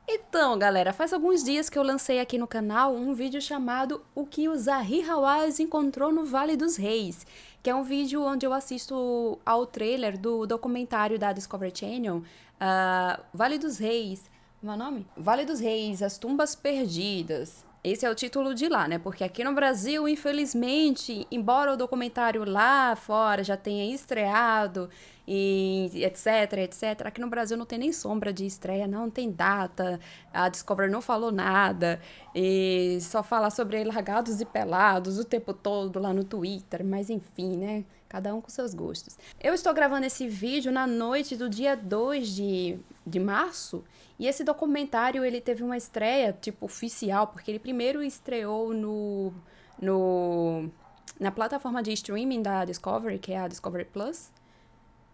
Então, galera, faz alguns dias que eu lancei aqui no canal um vídeo chamado O que o Zahi Hawass encontrou no Vale dos Reis, que é um vídeo onde eu assisto ao trailer do documentário da Discovery Channel, Vale dos Reis, como é o nome? Vale dos Reis, As Tumbas Perdidas. Esse é o título de lá, né? Porque aqui no Brasil, infelizmente, embora o documentário lá fora já tenha estreado e etc, etc, aqui no Brasil não tem nem sombra de estreia, não tem data, a Discovery não falou nada, e só fala sobre largados e pelados o tempo todo lá no Twitter, mas enfim, né? Cada um com seus gostos. Eu estou gravando esse vídeo na noite do dia 2 de março, e esse documentário, ele teve uma estreia, tipo, oficial, porque ele primeiro estreou na plataforma de streaming da Discovery, que é a Discovery Plus.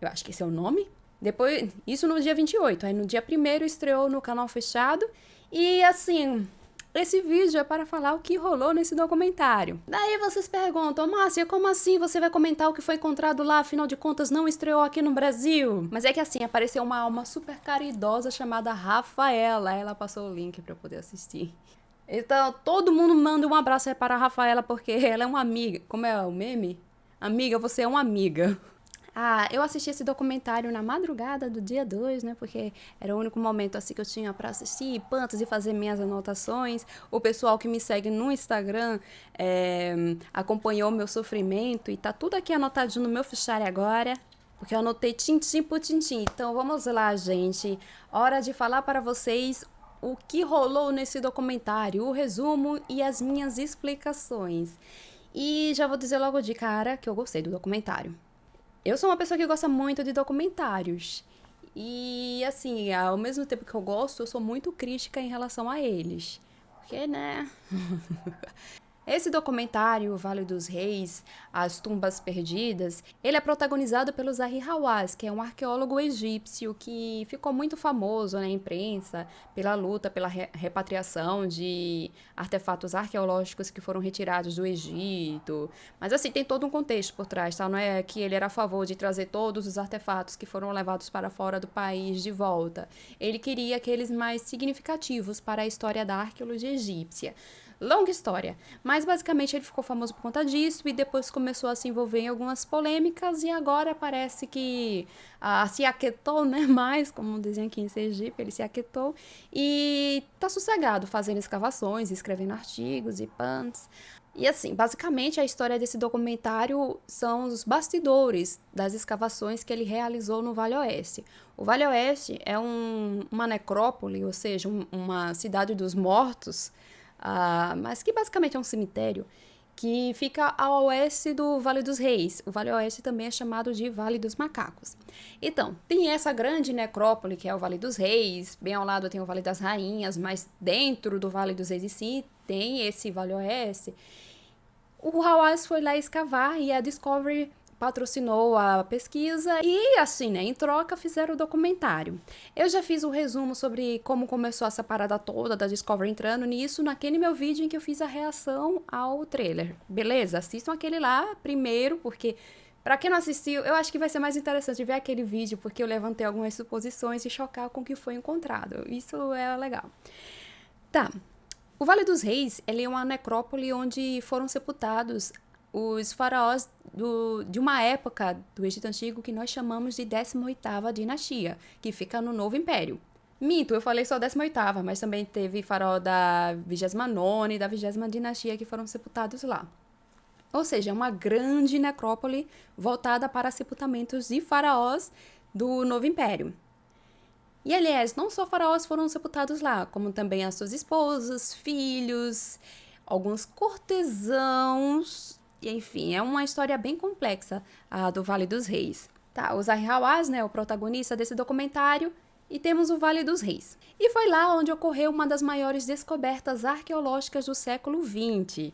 Eu acho que esse é o nome. Depois, isso no dia 28. Aí no dia 1º estreou no canal fechado. E assim, esse vídeo é para falar o que rolou nesse documentário. Daí vocês perguntam, Márcia, como assim você vai comentar o que foi encontrado lá? Afinal de contas, não estreou aqui no Brasil. Mas é que assim, apareceu uma alma super caridosa chamada Rafaela. Ela passou o link para eu poder assistir. Então, todo mundo manda um abraço para a Rafaela, porque ela é uma amiga. Como é o meme? Amiga, você é uma amiga. Eu assisti esse documentário na madrugada do dia 2, né? Porque era o único momento assim que eu tinha para assistir, pantas e fazer minhas anotações. O pessoal que me segue no Instagram acompanhou meu sofrimento e tá tudo aqui anotadinho no meu fichário agora. Porque eu anotei tintim por tintim. Então vamos lá, gente. Hora de falar para vocês o que rolou nesse documentário, o resumo e as minhas explicações. E já vou dizer logo de cara que eu gostei do documentário. Eu sou uma pessoa que gosta muito de documentários. E, assim, ao mesmo tempo que eu gosto, eu sou muito crítica em relação a eles. Porque, né? Esse documentário, O Vale dos Reis, As Tumbas Perdidas, ele é protagonizado pelo Zahi Hawass, que é um arqueólogo egípcio que ficou muito famoso na imprensa pela luta pela repatriação de artefatos arqueológicos que foram retirados do Egito. Mas assim, tem todo um contexto por trás, tá? Não é que ele era a favor de trazer todos os artefatos que foram levados para fora do país de volta. Ele queria aqueles mais significativos para a história da arqueologia egípcia. Longa história, mas basicamente ele ficou famoso por conta disso e depois começou a se envolver em algumas polêmicas e agora parece que se aquietou, né, mais, como dizem aqui em Sergipe, ele se aquietou e tá sossegado fazendo escavações, escrevendo artigos e pants. E assim, basicamente a história desse documentário são os bastidores das escavações que ele realizou no Vale Oeste. O Vale Oeste é uma necrópole, ou seja, uma cidade dos mortos, mas que basicamente é um cemitério, que fica ao oeste do Vale dos Reis. O Vale Oeste também é chamado de Vale dos Macacos. Então, tem essa grande necrópole que é o Vale dos Reis, bem ao lado tem o Vale das Rainhas, mas dentro do Vale dos Reis em si tem esse Vale Oeste. O Hawass foi lá escavar e a Discovery patrocinou a pesquisa e, assim, né, em troca fizeram o documentário. Eu já fiz um resumo sobre como começou essa parada toda da Discovery entrando nisso naquele meu vídeo em que eu fiz a reação ao trailer. Beleza? Assistam aquele lá primeiro, porque pra quem não assistiu, eu acho que vai ser mais interessante ver aquele vídeo, porque eu levantei algumas suposições e chocar com o que foi encontrado. Isso é legal. Tá. O Vale dos Reis, ele é uma necrópole onde foram sepultados os faraós de uma época do Egito Antigo que nós chamamos de 18ª dinastia, que fica no Novo Império. Minto, eu falei só 18ª, mas também teve faraó da 29ª e da 20ª dinastia que foram sepultados lá. Ou seja, é uma grande necrópole voltada para sepultamentos de faraós do Novo Império. E, aliás, não só faraós foram sepultados lá, como também as suas esposas, filhos, alguns cortesãos, e, enfim, é uma história bem complexa, a do Vale dos Reis. Tá, o Zahi Hawass, né, o protagonista desse documentário, e temos o Vale dos Reis. E foi lá onde ocorreu uma das maiores descobertas arqueológicas do século XX,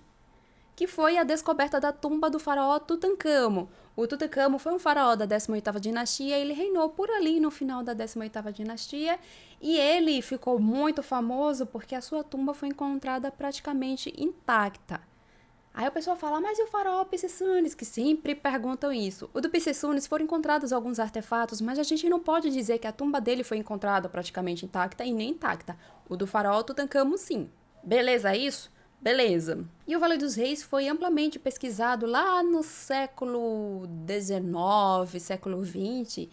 que foi a descoberta da tumba do faraó Tutancâmo. O Tutancâmo foi um faraó da 18ª dinastia, ele reinou por ali no final da 18ª dinastia, e ele ficou muito famoso porque a sua tumba foi encontrada praticamente intacta. Aí o pessoal fala, mas e o faraó Pisicunes? Que sempre perguntam isso. O do Pisicunes foram encontrados alguns artefatos, mas a gente não pode dizer que a tumba dele foi encontrada praticamente intacta e nem intacta. O do faraó Tutankhamun, sim. Beleza, é isso? Beleza. E o Vale dos Reis foi amplamente pesquisado lá no século XIX, século XX.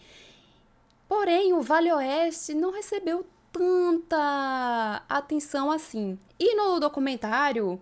Porém, o Vale Oeste não recebeu tanta atenção assim. E no documentário,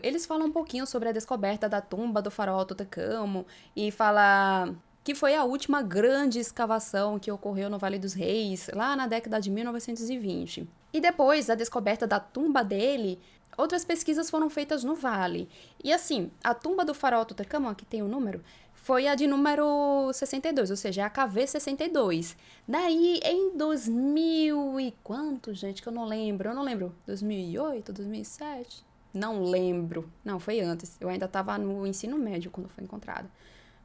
eles falam um pouquinho sobre a descoberta da tumba do faraó Tutankhamun e fala que foi a última grande escavação que ocorreu no Vale dos Reis, lá na década de 1920. E depois da descoberta da tumba dele, outras pesquisas foram feitas no vale. E assim, a tumba do faraó Tutankhamun, aqui tem o número, foi a de número 62, ou seja, a KV-62. Daí, em 2000 e quanto, gente, que eu não lembro. 2008, 2007? Não lembro. Não, foi antes. Eu ainda estava no ensino médio quando foi encontrada.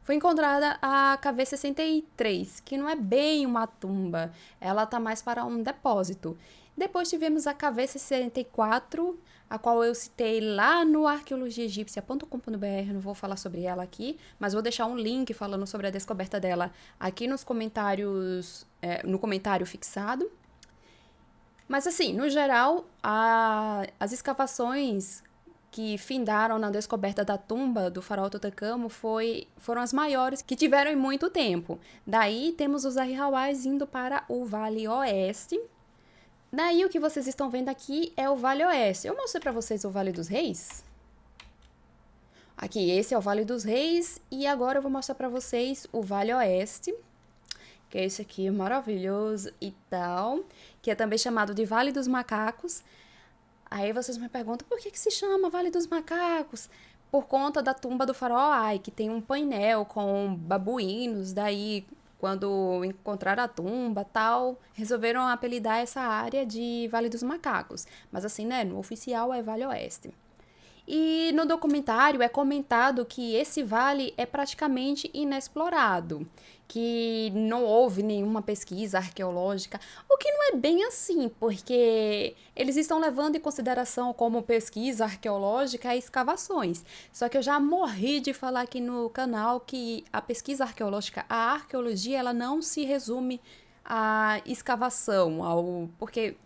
Foi encontrada a KV-63, que não é bem uma tumba, ela tá mais para um depósito. Depois tivemos a KV-64, a qual eu citei lá no arqueologiaegípcia.com.br, não vou falar sobre ela aqui, mas vou deixar um link falando sobre a descoberta dela aqui nos comentários, no comentário fixado. Mas assim, no geral, as escavações que findaram na descoberta da tumba do faraó Tutankhamun foram as maiores que tiveram em muito tempo. Daí temos os Ahriawais indo para o Vale Oeste. Daí o que vocês estão vendo aqui é o Vale Oeste. Eu mostrei para vocês o Vale dos Reis. Aqui, esse é o Vale dos Reis e agora eu vou mostrar para vocês o Vale Oeste, que é esse aqui maravilhoso e tal, que é também chamado de Vale dos Macacos. Aí vocês me perguntam, por que se chama Vale dos Macacos? Por conta da tumba do faraó Ai, que tem um painel com babuínos, daí quando encontraram a tumba tal, resolveram apelidar essa área de Vale dos Macacos. Mas assim, né, no oficial é Vale Oeste. E no documentário é comentado que esse vale é praticamente inexplorado, que não houve nenhuma pesquisa arqueológica, o que não é bem assim, porque eles estão levando em consideração como pesquisa arqueológica escavações. Só que eu já morri de falar aqui no canal que a pesquisa arqueológica, a arqueologia, ela não se resume à escavação, porque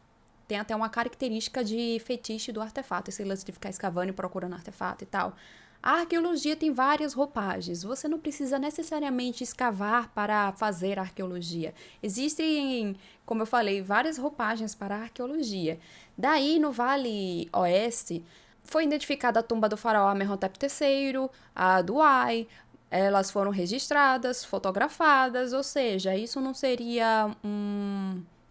tem até uma característica de fetiche do artefato, esse lance de ficar escavando e procurando artefato e tal. A arqueologia tem várias roupagens. Você não precisa necessariamente escavar para fazer arqueologia. Existem, como eu falei, várias roupagens para a arqueologia. Daí, no Vale Oeste, foi identificada a tumba do faraó Amenhotep III, a do Ai. Elas foram registradas, fotografadas, ou seja, isso não seria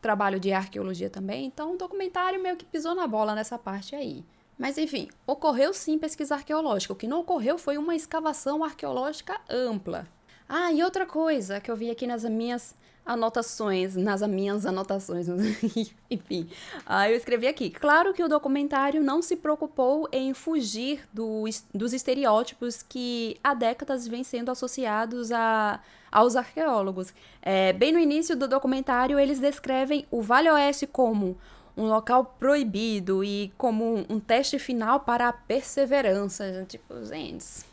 trabalho de arqueologia também, então o documentário meio que pisou na bola nessa parte aí. Mas enfim, ocorreu sim pesquisa arqueológica, o que não ocorreu foi uma escavação arqueológica ampla. Ah, e outra coisa que eu vi aqui nas minhas anotações, enfim, eu escrevi aqui, claro que o documentário não se preocupou em fugir dos estereótipos que há décadas vêm sendo associados aos arqueólogos. Bem no início do documentário, eles descrevem o Vale Oeste como um local proibido e como um teste final para a perseverança. Tipo, gente...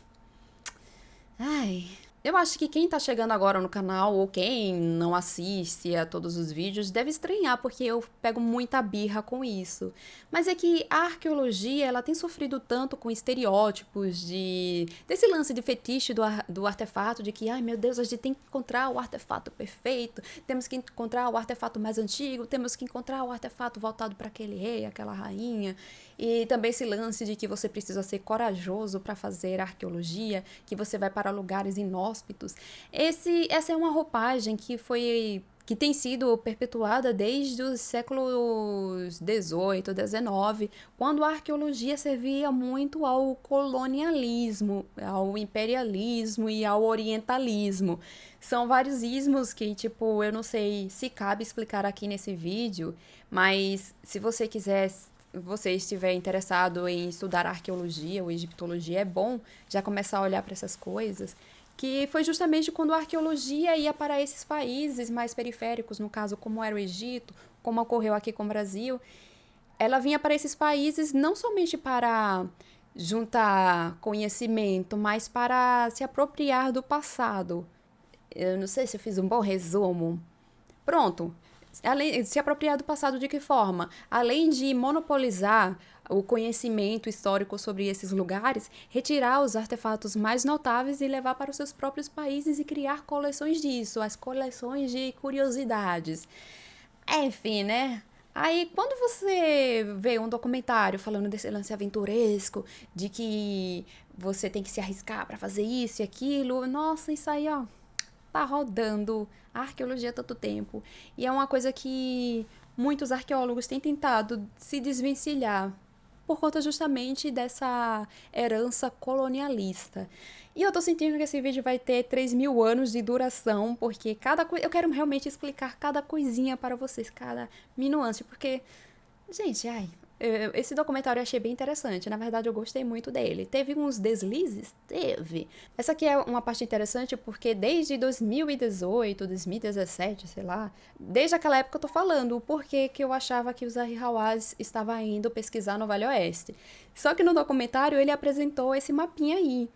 Ai... Eu acho que quem tá chegando agora no canal ou quem não assiste a todos os vídeos deve estranhar, porque eu pego muita birra com isso. Mas é que a arqueologia, ela tem sofrido tanto com estereótipos desse lance de fetiche do artefato, de que, ai meu Deus, a gente tem que encontrar o artefato perfeito, temos que encontrar o artefato mais antigo, temos que encontrar o artefato voltado para aquele rei, aquela rainha. E também esse lance de que você precisa ser corajoso para fazer arqueologia, que você vai para lugares inóspitos. Essa é uma roupagem que tem sido perpetuada desde os séculos XVIII, XIX, quando a arqueologia servia muito ao colonialismo, ao imperialismo e ao orientalismo. São vários ismos que, tipo, eu não sei se cabe explicar aqui nesse vídeo, mas se você estiver interessado em estudar arqueologia ou egiptologia, é bom já começar a olhar para essas coisas, que foi justamente quando a arqueologia ia para esses países mais periféricos, no caso, como era o Egito, como ocorreu aqui com o Brasil, ela vinha para esses países não somente para juntar conhecimento, mas para se apropriar do passado. Eu não sei se eu fiz um bom resumo. Pronto. Além, se apropriar do passado de que forma? Além de monopolizar o conhecimento histórico sobre esses lugares, retirar os artefatos mais notáveis e levar para os seus próprios países e criar coleções disso, as coleções de curiosidades. Enfim, né? Aí, quando você vê um documentário falando desse lance aventuresco, de que você tem que se arriscar para fazer isso e aquilo, nossa, isso aí, ó, tá rodando a arqueologia há tanto tempo. E é uma coisa que muitos arqueólogos têm tentado se desvencilhar por conta justamente dessa herança colonialista. E eu tô sentindo que esse vídeo vai ter 3.000 anos de duração, porque cada coisa. Eu quero realmente explicar cada coisinha para vocês, cada minuance, porque, gente, ai, esse documentário eu achei bem interessante. Na verdade, eu gostei muito dele. Teve uns deslizes? Teve. Essa aqui é uma parte interessante porque desde 2018, 2017, sei lá, desde aquela época eu tô falando o porquê que eu achava que o Zahi Hawass estava indo pesquisar no Vale Oeste. Só que no documentário ele apresentou esse mapinha aí,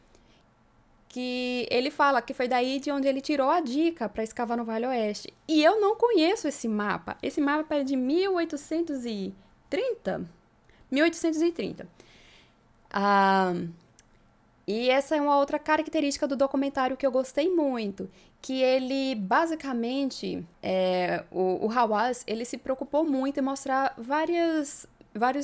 que ele fala que foi daí de onde ele tirou a dica para escavar no Vale Oeste. E eu não conheço esse mapa. Esse mapa é de 1830. 1830. Ah, e essa é uma outra característica do documentário que eu gostei muito, que ele basicamente, o Hawass, ele se preocupou muito em mostrar vários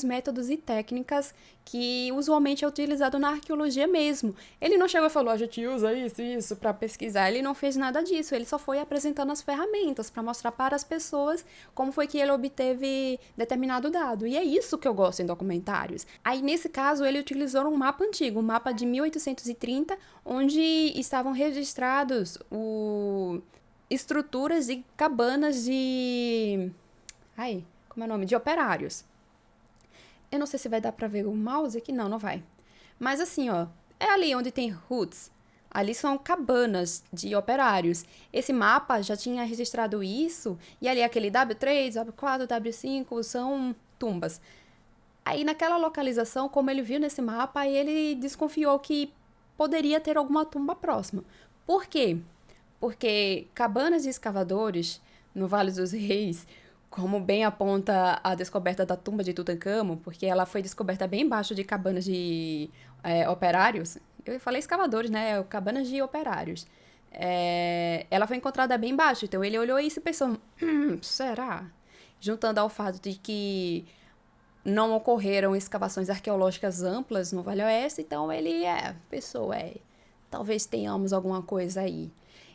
métodos e técnicas que usualmente é utilizado na arqueologia mesmo. Ele não chegou e falou, a gente usa isso e isso para pesquisar. Ele não fez nada disso. Ele só foi apresentando as ferramentas para mostrar para as pessoas como foi que ele obteve determinado dado. E é isso que eu gosto em documentários. Aí, nesse caso, ele utilizou um mapa antigo, um mapa de 1830, onde estavam registrados estruturas e cabanas de... Ai, como é o nome? De operários. Eu não sei se vai dar pra ver o mouse aqui. Não, não vai. Mas assim, ó. É ali onde tem roots. Ali são cabanas de operários. Esse mapa já tinha registrado isso. E ali aquele W3, W4, W5 são tumbas. Aí naquela localização, como ele viu nesse mapa, ele desconfiou que poderia ter alguma tumba próxima. Por quê? Porque cabanas de escavadores no Vale dos Reis, como bem aponta a descoberta da tumba de Tutancâmon, porque ela foi descoberta bem embaixo de cabanas de operários. Eu falei escavadores, né? Cabanas de operários. Ela foi encontrada bem embaixo, então ele olhou isso e pensou, será? Juntando ao fato de que não ocorreram escavações arqueológicas amplas no Vale Oeste, então ele pensou, talvez tenhamos alguma coisa aí.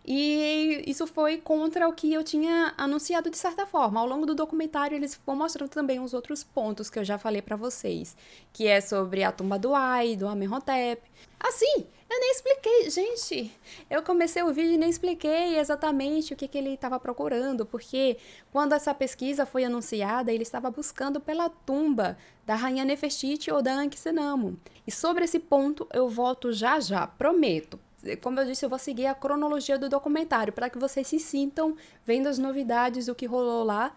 E isso foi contra o que eu tinha anunciado de certa forma. Ao longo do documentário, eles vão mostrando também os outros pontos que eu já falei pra vocês, que é sobre a tumba do Ai, do Amenhotep. Assim, eu nem expliquei, gente. Eu comecei o vídeo e nem expliquei exatamente o que ele estava procurando, porque quando essa pesquisa foi anunciada, ele estava buscando pela tumba da rainha Nefertiti ou da Ankhsenamun. E sobre esse ponto eu volto já já, prometo. Como eu disse, eu vou seguir a cronologia do documentário para que vocês se sintam vendo as novidades do que rolou lá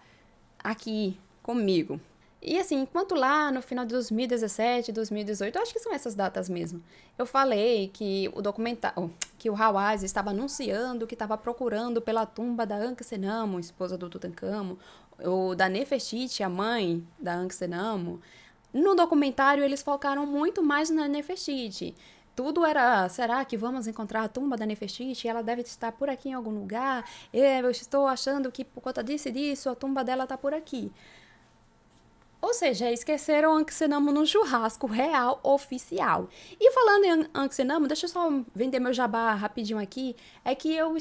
aqui comigo. E assim, enquanto lá no final de 2017, 2018, eu acho que são essas datas mesmo, eu falei que que o Hawass estava anunciando que estava procurando pela tumba da Ankhsenamun, esposa do Tutancâmon, ou da Nefertiti, a mãe da Ankhsenamun. No documentário, eles focaram muito mais na Nefertiti. Tudo era, será que vamos encontrar a tumba da Nefertiti? Ela deve estar por aqui em algum lugar. Eu estou achando que por conta disso e disso, a tumba dela está por aqui. Ou seja, esqueceram Ankhsenamun no churrasco real oficial. E falando em Ankhsenamun, deixa eu só vender meu jabá rapidinho aqui. É que eu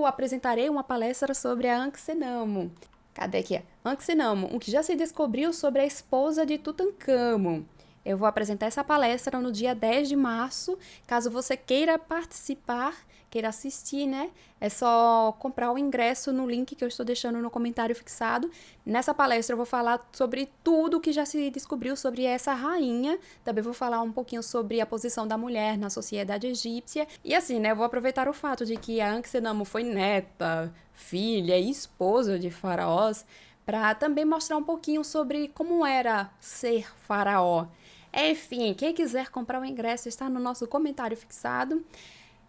apresentarei uma palestra sobre a Ankhsenamun. Cadê aqui? Ankhsenamun, o que já se descobriu sobre a esposa de Tutancâmon. Eu vou apresentar essa palestra no dia 10 de março. Caso você queira participar, queira assistir, né? É só comprar o ingresso no link que eu estou deixando no comentário fixado. Nessa palestra eu vou falar sobre tudo que já se descobriu sobre essa rainha. Também vou falar um pouquinho sobre a posição da mulher na sociedade egípcia. E assim, né? Eu vou aproveitar o fato de que a Ankhsenamun foi neta, filha e esposa de faraós para também mostrar um pouquinho sobre como era ser faraó. Enfim, quem quiser comprar o ingresso está no nosso comentário fixado.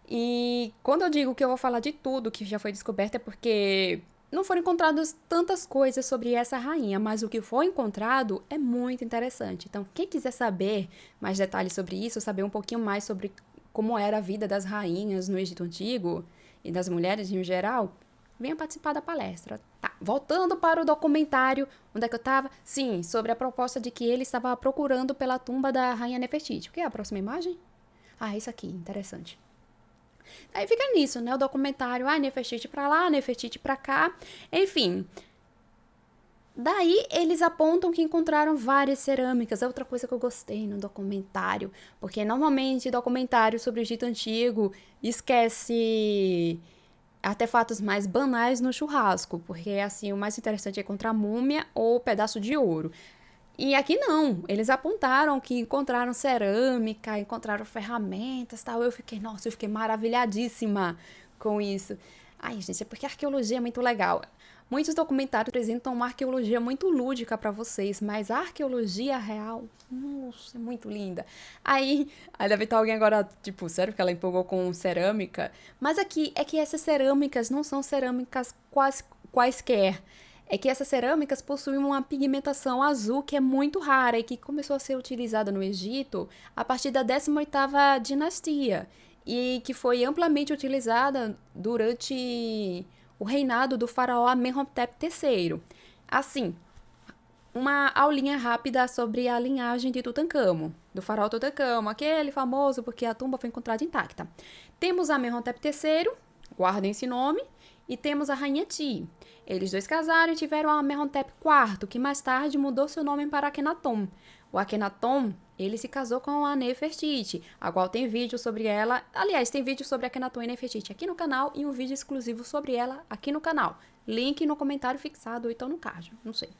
E quando eu digo que eu vou falar de tudo que já foi descoberto é porque não foram encontradas tantas coisas sobre essa rainha, mas o que foi encontrado é muito interessante. Então, quem quiser saber mais detalhes sobre isso, saber um pouquinho mais sobre como era a vida das rainhas no Egito Antigo e das mulheres em geral, venha participar da palestra. Tá, voltando para o documentário, onde é que eu tava? Sim, sobre a proposta de que ele estava procurando pela tumba da rainha Nefertiti. O que é a próxima imagem? Ah, isso aqui, interessante. Aí fica nisso, né? O documentário, Nefertiti pra lá, Nefertiti pra cá. Enfim. Daí eles apontam que encontraram várias cerâmicas. É outra coisa que eu gostei no documentário. Porque normalmente documentário sobre o Egito Antigo esquece artefatos mais banais no churrasco. Porque assim, o mais interessante é encontrar múmia ou pedaço de ouro. E aqui não, eles apontaram que encontraram cerâmica, encontraram ferramentas, tal. Eu fiquei maravilhadíssima com isso. Ai, gente, é porque a arqueologia é muito legal. Muitos documentários apresentam uma arqueologia muito lúdica para vocês, mas a arqueologia real, nossa, é muito linda. Aí deve estar alguém agora, tipo, sério que ela empolgou com cerâmica? Mas aqui é que essas cerâmicas não são cerâmicas quaisquer. É que essas cerâmicas possuem uma pigmentação azul que é muito rara e que começou a ser utilizada no Egito a partir da 18ª dinastia e que foi amplamente utilizada durante o reinado do faraó Amenhotep III. Assim, uma aulinha rápida sobre a linhagem de Tutancâmon, do faraó Tutancâmon, aquele famoso porque a tumba foi encontrada intacta. Temos Amenhotep III, guardem esse nome, e temos a rainha Ti. Eles dois casaram e tiveram Amenhotep IV, que mais tarde mudou seu nome para Akhenaton. O Akhenaton, ele se casou com a Nefertiti, a qual tem vídeo sobre ela. Aliás, tem vídeo sobre Akhenaton e Nefertiti aqui no canal e um vídeo exclusivo sobre ela aqui no canal. Link no comentário fixado ou então no card, não sei.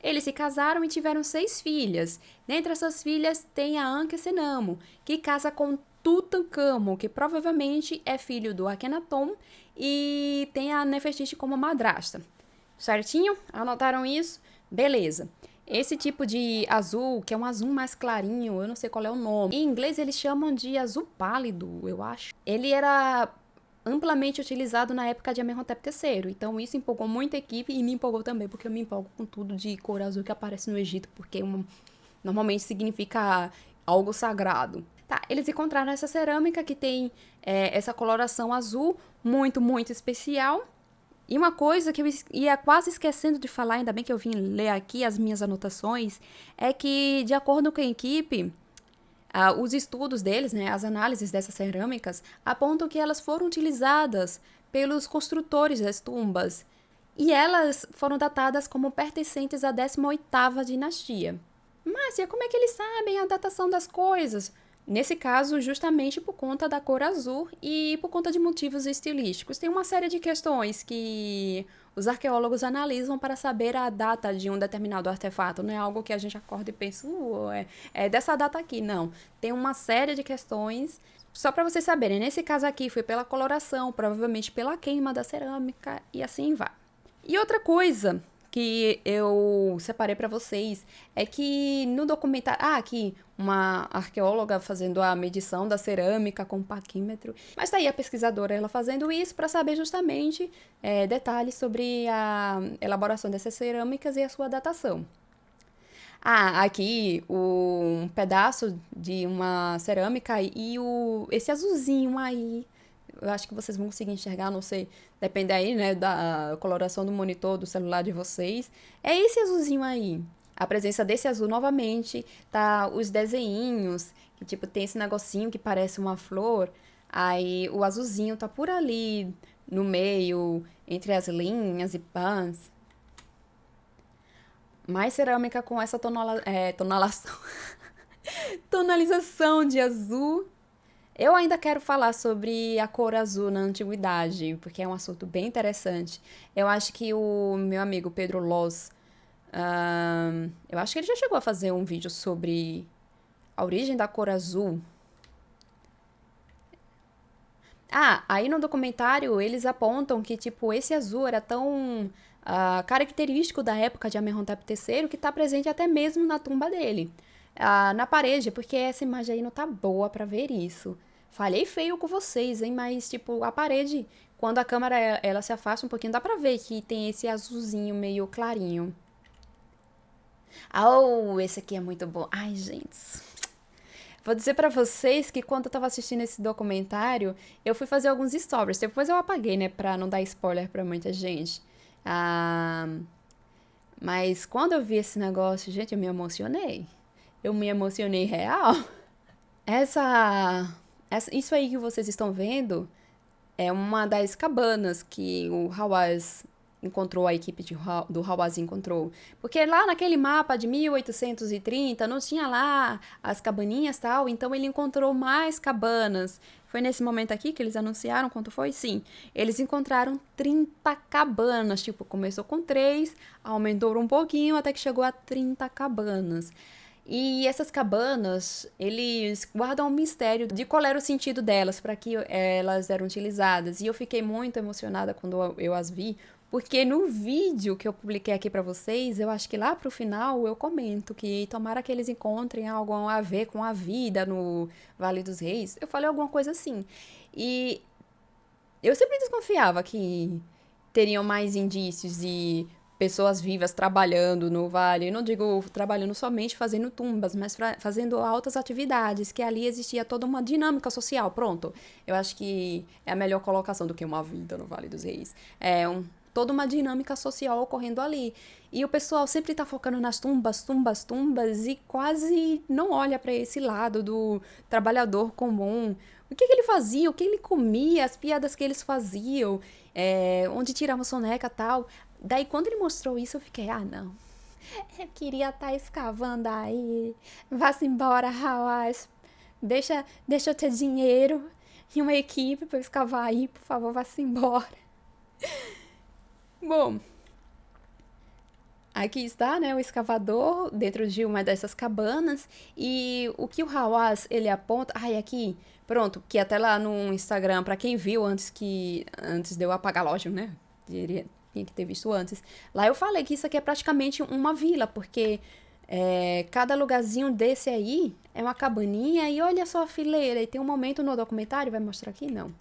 Eles se casaram e tiveram 6 filhas. Dentre essas filhas tem a Ankhesenamo, que casa com Tutancâmon, que provavelmente é filho do Akhenaton, e tem a Nefertiti como madrasta. Certinho? Anotaram isso? Beleza. Esse tipo de azul, que é um azul mais clarinho, eu não sei qual é o nome. Em inglês eles chamam de azul pálido, eu acho. Ele era amplamente utilizado na época de Amenhotep III. Então isso empolgou muito a equipe e me empolgou também, porque eu me empolgo com tudo de cor azul que aparece no Egito, porque normalmente significa algo sagrado. Tá, eles encontraram essa cerâmica que tem essa coloração azul muito, muito especial. E uma coisa que eu ia quase esquecendo de falar, ainda bem que eu vim ler aqui as minhas anotações, é que, de acordo com a equipe, os estudos deles, né, as análises dessas cerâmicas, apontam que elas foram utilizadas pelos construtores das tumbas e elas foram datadas como pertencentes à 18ª dinastia. Márcia, como é que eles sabem a datação das coisas? Nesse caso, justamente por conta da cor azul e por conta de motivos estilísticos. Tem uma série de questões que os arqueólogos analisam para saber a data de um determinado artefato. Não é algo que a gente acorda e pensa, é dessa data aqui. Não. Tem uma série de questões. Só para vocês saberem, nesse caso aqui foi pela coloração, provavelmente pela queima da cerâmica e assim vai. E outra coisa que eu separei para vocês é que no documentário... aqui uma arqueóloga fazendo a medição da cerâmica com paquímetro. Mas tá aí a pesquisadora, ela fazendo isso para saber justamente detalhes sobre a elaboração dessas cerâmicas e a sua datação. Aqui um pedaço de uma cerâmica e esse azulzinho aí. Eu acho que vocês vão conseguir enxergar, não sei, depende aí, né, da coloração do monitor do celular de vocês. É esse azulzinho aí. A presença desse azul novamente, tá os desenhinhos, que tipo tem esse negocinho que parece uma flor. Aí o azulzinho tá por ali, no meio, entre as linhas e pans. Mais cerâmica com essa tonalização de azul. Eu ainda quero falar sobre a cor azul na antiguidade, porque é um assunto bem interessante. Eu acho que o meu amigo Pedro Loz, eu acho que ele já chegou a fazer um vídeo sobre a origem da cor azul. Aí no documentário eles apontam que, tipo, esse azul era tão característico da época de Amenhotep III, que está presente até mesmo na tumba dele. Na parede, porque essa imagem aí não tá boa pra ver isso. Falhei feio com vocês, hein? Mas, tipo, a parede, quando a câmera ela se afasta um pouquinho, dá pra ver que tem esse azulzinho meio clarinho. Oh, esse aqui é muito bom. Ai, gente. Vou dizer pra vocês que quando eu tava assistindo esse documentário, eu fui fazer alguns stories. Depois eu apaguei, né? Pra não dar spoiler pra muita gente. Mas quando eu vi esse negócio, gente, eu me emocionei. Eu me emocionei real. Isso aí que vocês estão vendo é uma das cabanas que o Hawass encontrou, a equipe do Hawass encontrou. Porque lá naquele mapa de 1830 não tinha lá as cabaninhas e tal, então ele encontrou mais cabanas. Foi nesse momento aqui que eles anunciaram quanto foi? Sim, eles encontraram 30 cabanas, tipo, começou com 3, aumentou um pouquinho até que chegou a 30 cabanas. E essas cabanas, eles guardam um mistério de qual era o sentido delas, para que elas eram utilizadas. E eu fiquei muito emocionada quando eu as vi, porque no vídeo que eu publiquei aqui para vocês, eu acho que lá pro final eu comento que tomara que eles encontrem algo a ver com a vida no Vale dos Reis. Eu falei alguma coisa assim. E eu sempre desconfiava que teriam mais indícios e pessoas vivas trabalhando no vale. Eu não digo trabalhando somente fazendo tumbas, mas fazendo altas atividades, que ali existia toda uma dinâmica social. Pronto. Eu acho que é a melhor colocação do que uma vida no Vale dos Reis. Toda uma dinâmica social ocorrendo ali. E o pessoal sempre tá focando nas tumbas, tumbas, tumbas e quase não olha para esse lado do trabalhador comum. O que ele fazia, o que ele comia, as piadas que eles faziam, onde tiravam soneca e tal. Daí, quando ele mostrou isso, eu fiquei, não. Eu queria estar escavando aí. Vá-se embora, Hawass. Deixa eu ter dinheiro e uma equipe para eu escavar aí. Por favor, vá-se embora. Bom, aqui está, né, o escavador dentro de uma dessas cabanas. E o que o Hawass, ele aponta... aqui, pronto, que até lá no Instagram, para quem viu antes de eu apagar, lógico, né? Tinha que ter visto antes. Lá eu falei que isso aqui é praticamente uma vila, porque cada lugarzinho desse aí é uma cabaninha e olha só a fileira. E tem um momento no documentário, vai mostrar aqui? Não.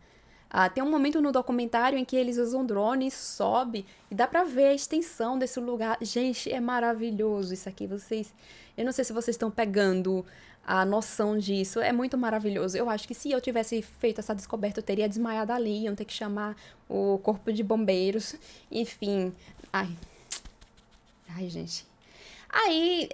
Tem um momento no documentário em que eles usam drones, sobe e dá pra ver a extensão desse lugar. Gente, é maravilhoso isso aqui. Eu não sei se vocês estão pegando a noção disso. É muito maravilhoso. Eu acho que se eu tivesse feito essa descoberta, eu teria desmaiado ali. Iam ter que chamar o corpo de bombeiros. Enfim. Ai, gente. Aí,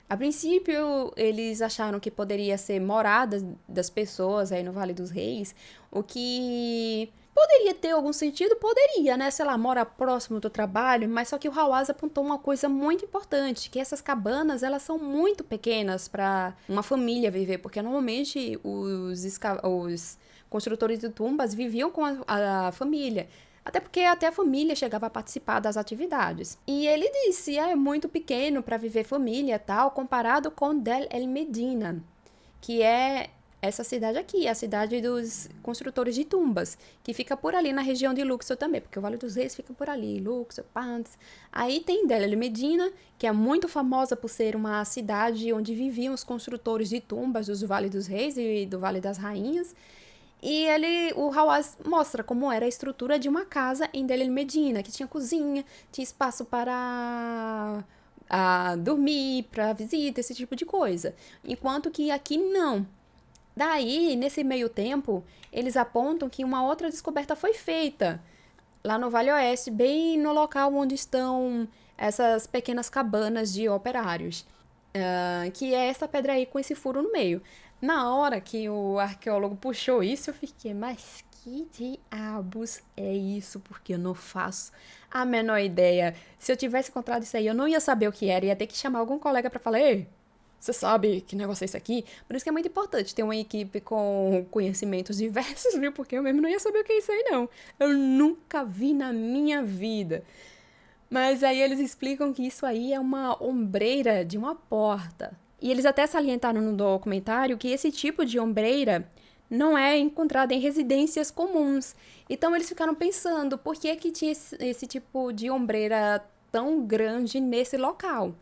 a princípio, eles acharam que poderia ser morada das pessoas aí no Vale dos Reis, o que poderia ter algum sentido, poderia, né? Sei lá, mora próximo do trabalho, mas só que o Hawass apontou uma coisa muito importante, que essas cabanas, elas são muito pequenas para uma família viver, porque normalmente os construtores de tumbas viviam com a família. Até porque até a família chegava a participar das atividades. E ele disse, é muito pequeno para viver família e tal, comparado com Del El Medina, que é essa cidade aqui, a cidade dos construtores de tumbas, que fica por ali na região de Luxor também, porque o Vale dos Reis fica por ali, Luxor, Pants. Aí tem Del El Medina, que é muito famosa por ser uma cidade onde viviam os construtores de tumbas do Vale dos Reis e do Vale das Rainhas. E o Hawass mostra como era a estrutura de uma casa em Del El Medina, que tinha cozinha, tinha espaço para dormir, para visita, esse tipo de coisa. Enquanto que aqui não. Daí, nesse meio tempo, eles apontam que uma outra descoberta foi feita lá no Vale Oeste, bem no local onde estão essas pequenas cabanas de operários, que é essa pedra aí com esse furo no meio. Na hora que o arqueólogo puxou isso, eu fiquei, mas que diabos é isso? Porque eu não faço a menor ideia. Se eu tivesse encontrado isso aí, eu não ia saber o que era, ia ter que chamar algum colega para falar, ei, você sabe que negócio é esse aqui? Por isso que é muito importante ter uma equipe com conhecimentos diversos, viu? Porque eu mesmo não ia saber o que é isso aí, não. Eu nunca vi na minha vida. Mas aí eles explicam que isso aí é uma ombreira de uma porta. E eles até salientaram no documentário que esse tipo de ombreira não é encontrada em residências comuns. Então eles ficaram pensando por que que tinha esse tipo de ombreira tão grande nesse local.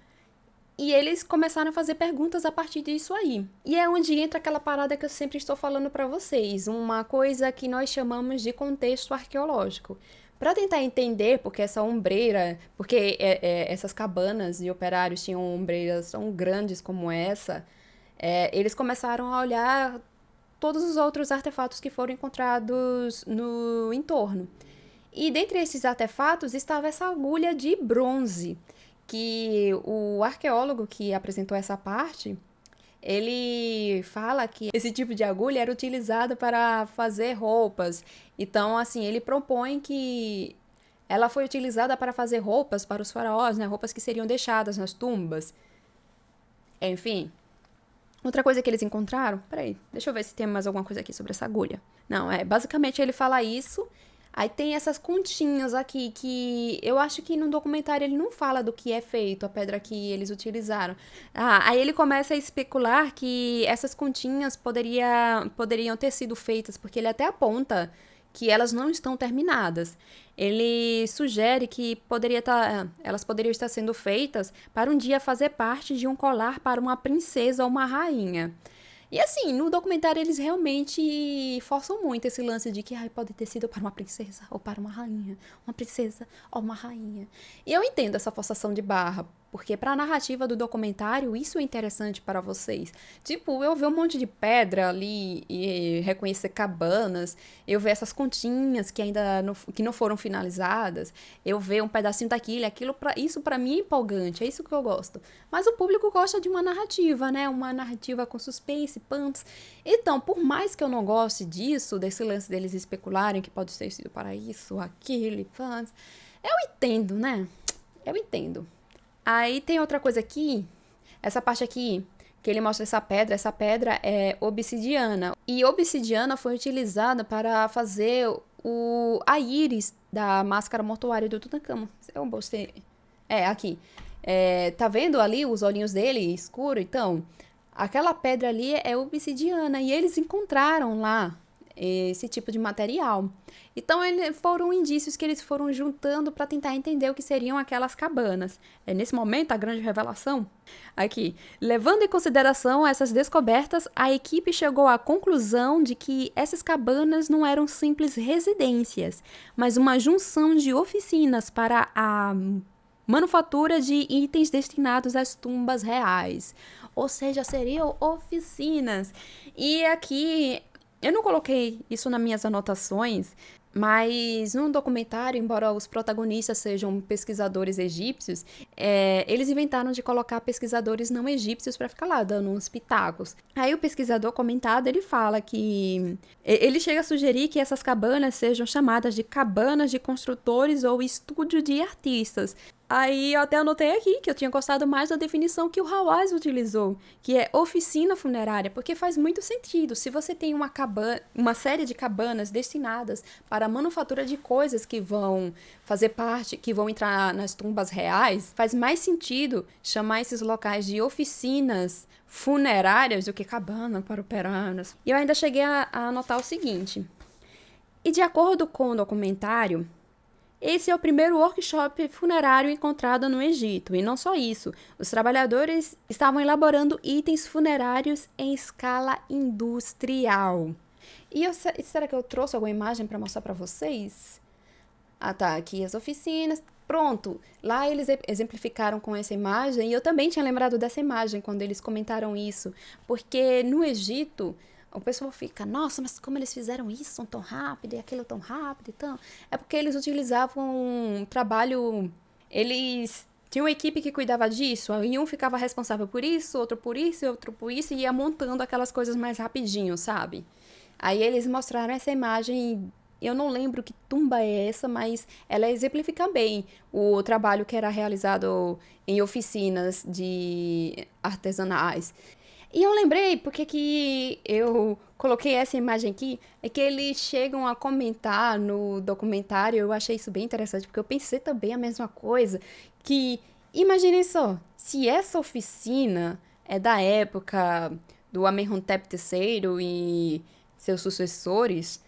E eles começaram a fazer perguntas a partir disso aí. E é onde entra aquela parada que eu sempre estou falando para vocês, uma coisa que nós chamamos de contexto arqueológico. Para tentar entender porque essa ombreira, porque essas cabanas de operários tinham ombreiras tão grandes como essa, eles começaram a olhar todos os outros artefatos que foram encontrados no entorno. E dentre esses artefatos estava essa agulha de bronze, que o arqueólogo que apresentou essa parte, ele fala que esse tipo de agulha era utilizado para fazer roupas. Então, assim, ele propõe que ela foi utilizada para fazer roupas para os faraós, né? Roupas que seriam deixadas nas tumbas. Enfim. Outra coisa que eles encontraram... Peraí, deixa eu ver se tem mais alguma coisa aqui sobre essa agulha. Não, basicamente ele fala isso. Aí tem essas continhas aqui que eu acho que no documentário ele não fala do que é feito, a pedra que eles utilizaram. Aí ele começa a especular que essas continhas poderiam ter sido feitas, porque ele até aponta que elas não estão terminadas. Ele sugere que elas poderiam estar sendo feitas para um dia fazer parte de um colar para uma princesa ou uma rainha. E assim, no documentário eles realmente forçam muito esse lance de que pode ter sido para uma princesa ou para uma rainha, uma princesa ou uma rainha. E eu entendo essa forçação de barra, porque para a narrativa do documentário isso é interessante para vocês. Tipo, eu ver um monte de pedra ali e reconhecer cabanas, eu ver essas continhas que ainda não foram finalizadas, eu ver um pedacinho daquilo, isso para mim é empolgante, é isso que eu gosto. Mas o público gosta de uma narrativa, né? Uma narrativa com suspense, punks. Então, por mais que eu não goste disso, desse lance deles especularem que pode ter sido para isso, aquilo, fãs, eu entendo, né? Eu entendo. Aí tem outra coisa aqui, essa parte aqui, que ele mostra essa pedra é obsidiana. E obsidiana foi utilizada para fazer a íris da máscara mortuária do Tutankhamon. Eu bostei. Aqui. Tá vendo ali os olhinhos dele escuro? Então, aquela pedra ali é obsidiana e eles encontraram lá esse tipo de material. Então, foram indícios que eles foram juntando para tentar entender o que seriam aquelas cabanas. É nesse momento a grande revelação. Aqui, levando em consideração essas descobertas, a equipe chegou à conclusão de que essas cabanas não eram simples residências, mas uma junção de oficinas para a manufatura de itens destinados às tumbas reais. Ou seja, seriam oficinas. E aqui, eu não coloquei isso nas minhas anotações, mas no documentário, embora os protagonistas sejam pesquisadores egípcios, eles inventaram de colocar pesquisadores não egípcios para ficar lá dando uns pitacos. Aí o pesquisador comentado, ele fala que... Ele chega a sugerir que essas cabanas sejam chamadas de cabanas de construtores ou estúdio de artistas. Aí eu até anotei aqui que eu tinha gostado mais da definição que o Hawass utilizou, que é oficina funerária, porque faz muito sentido. Se você tem uma série de cabanas destinadas para a manufatura de coisas que vão fazer parte, que vão entrar nas tumbas reais, faz mais sentido chamar esses locais de oficinas funerárias do que cabana para operários. E eu ainda cheguei a anotar o seguinte. E de acordo com o documentário, esse é o primeiro workshop funerário encontrado no Egito. E não só isso, os trabalhadores estavam elaborando itens funerários em escala industrial. E será que eu trouxe alguma imagem para mostrar para vocês? Tá, aqui as oficinas. Pronto, lá eles exemplificaram com essa imagem, e eu também tinha lembrado dessa imagem quando eles comentaram isso, porque no Egito... O pessoal fica, nossa, mas como eles fizeram isso tão rápido e aquilo tão rápido e tão... É porque eles utilizavam um trabalho... Eles tinham uma equipe que cuidava disso, e um ficava responsável por isso, outro por isso e outro por isso, e ia montando aquelas coisas mais rapidinho, sabe? Aí eles mostraram essa imagem, eu não lembro que tumba é essa, mas ela exemplifica bem o trabalho que era realizado em oficinas de artesanais. E eu lembrei, porque que eu coloquei essa imagem aqui, é que eles chegam a comentar no documentário, eu achei isso bem interessante, porque eu pensei também a mesma coisa, que, imaginem só, se essa oficina é da época do Amenhotep III e seus sucessores,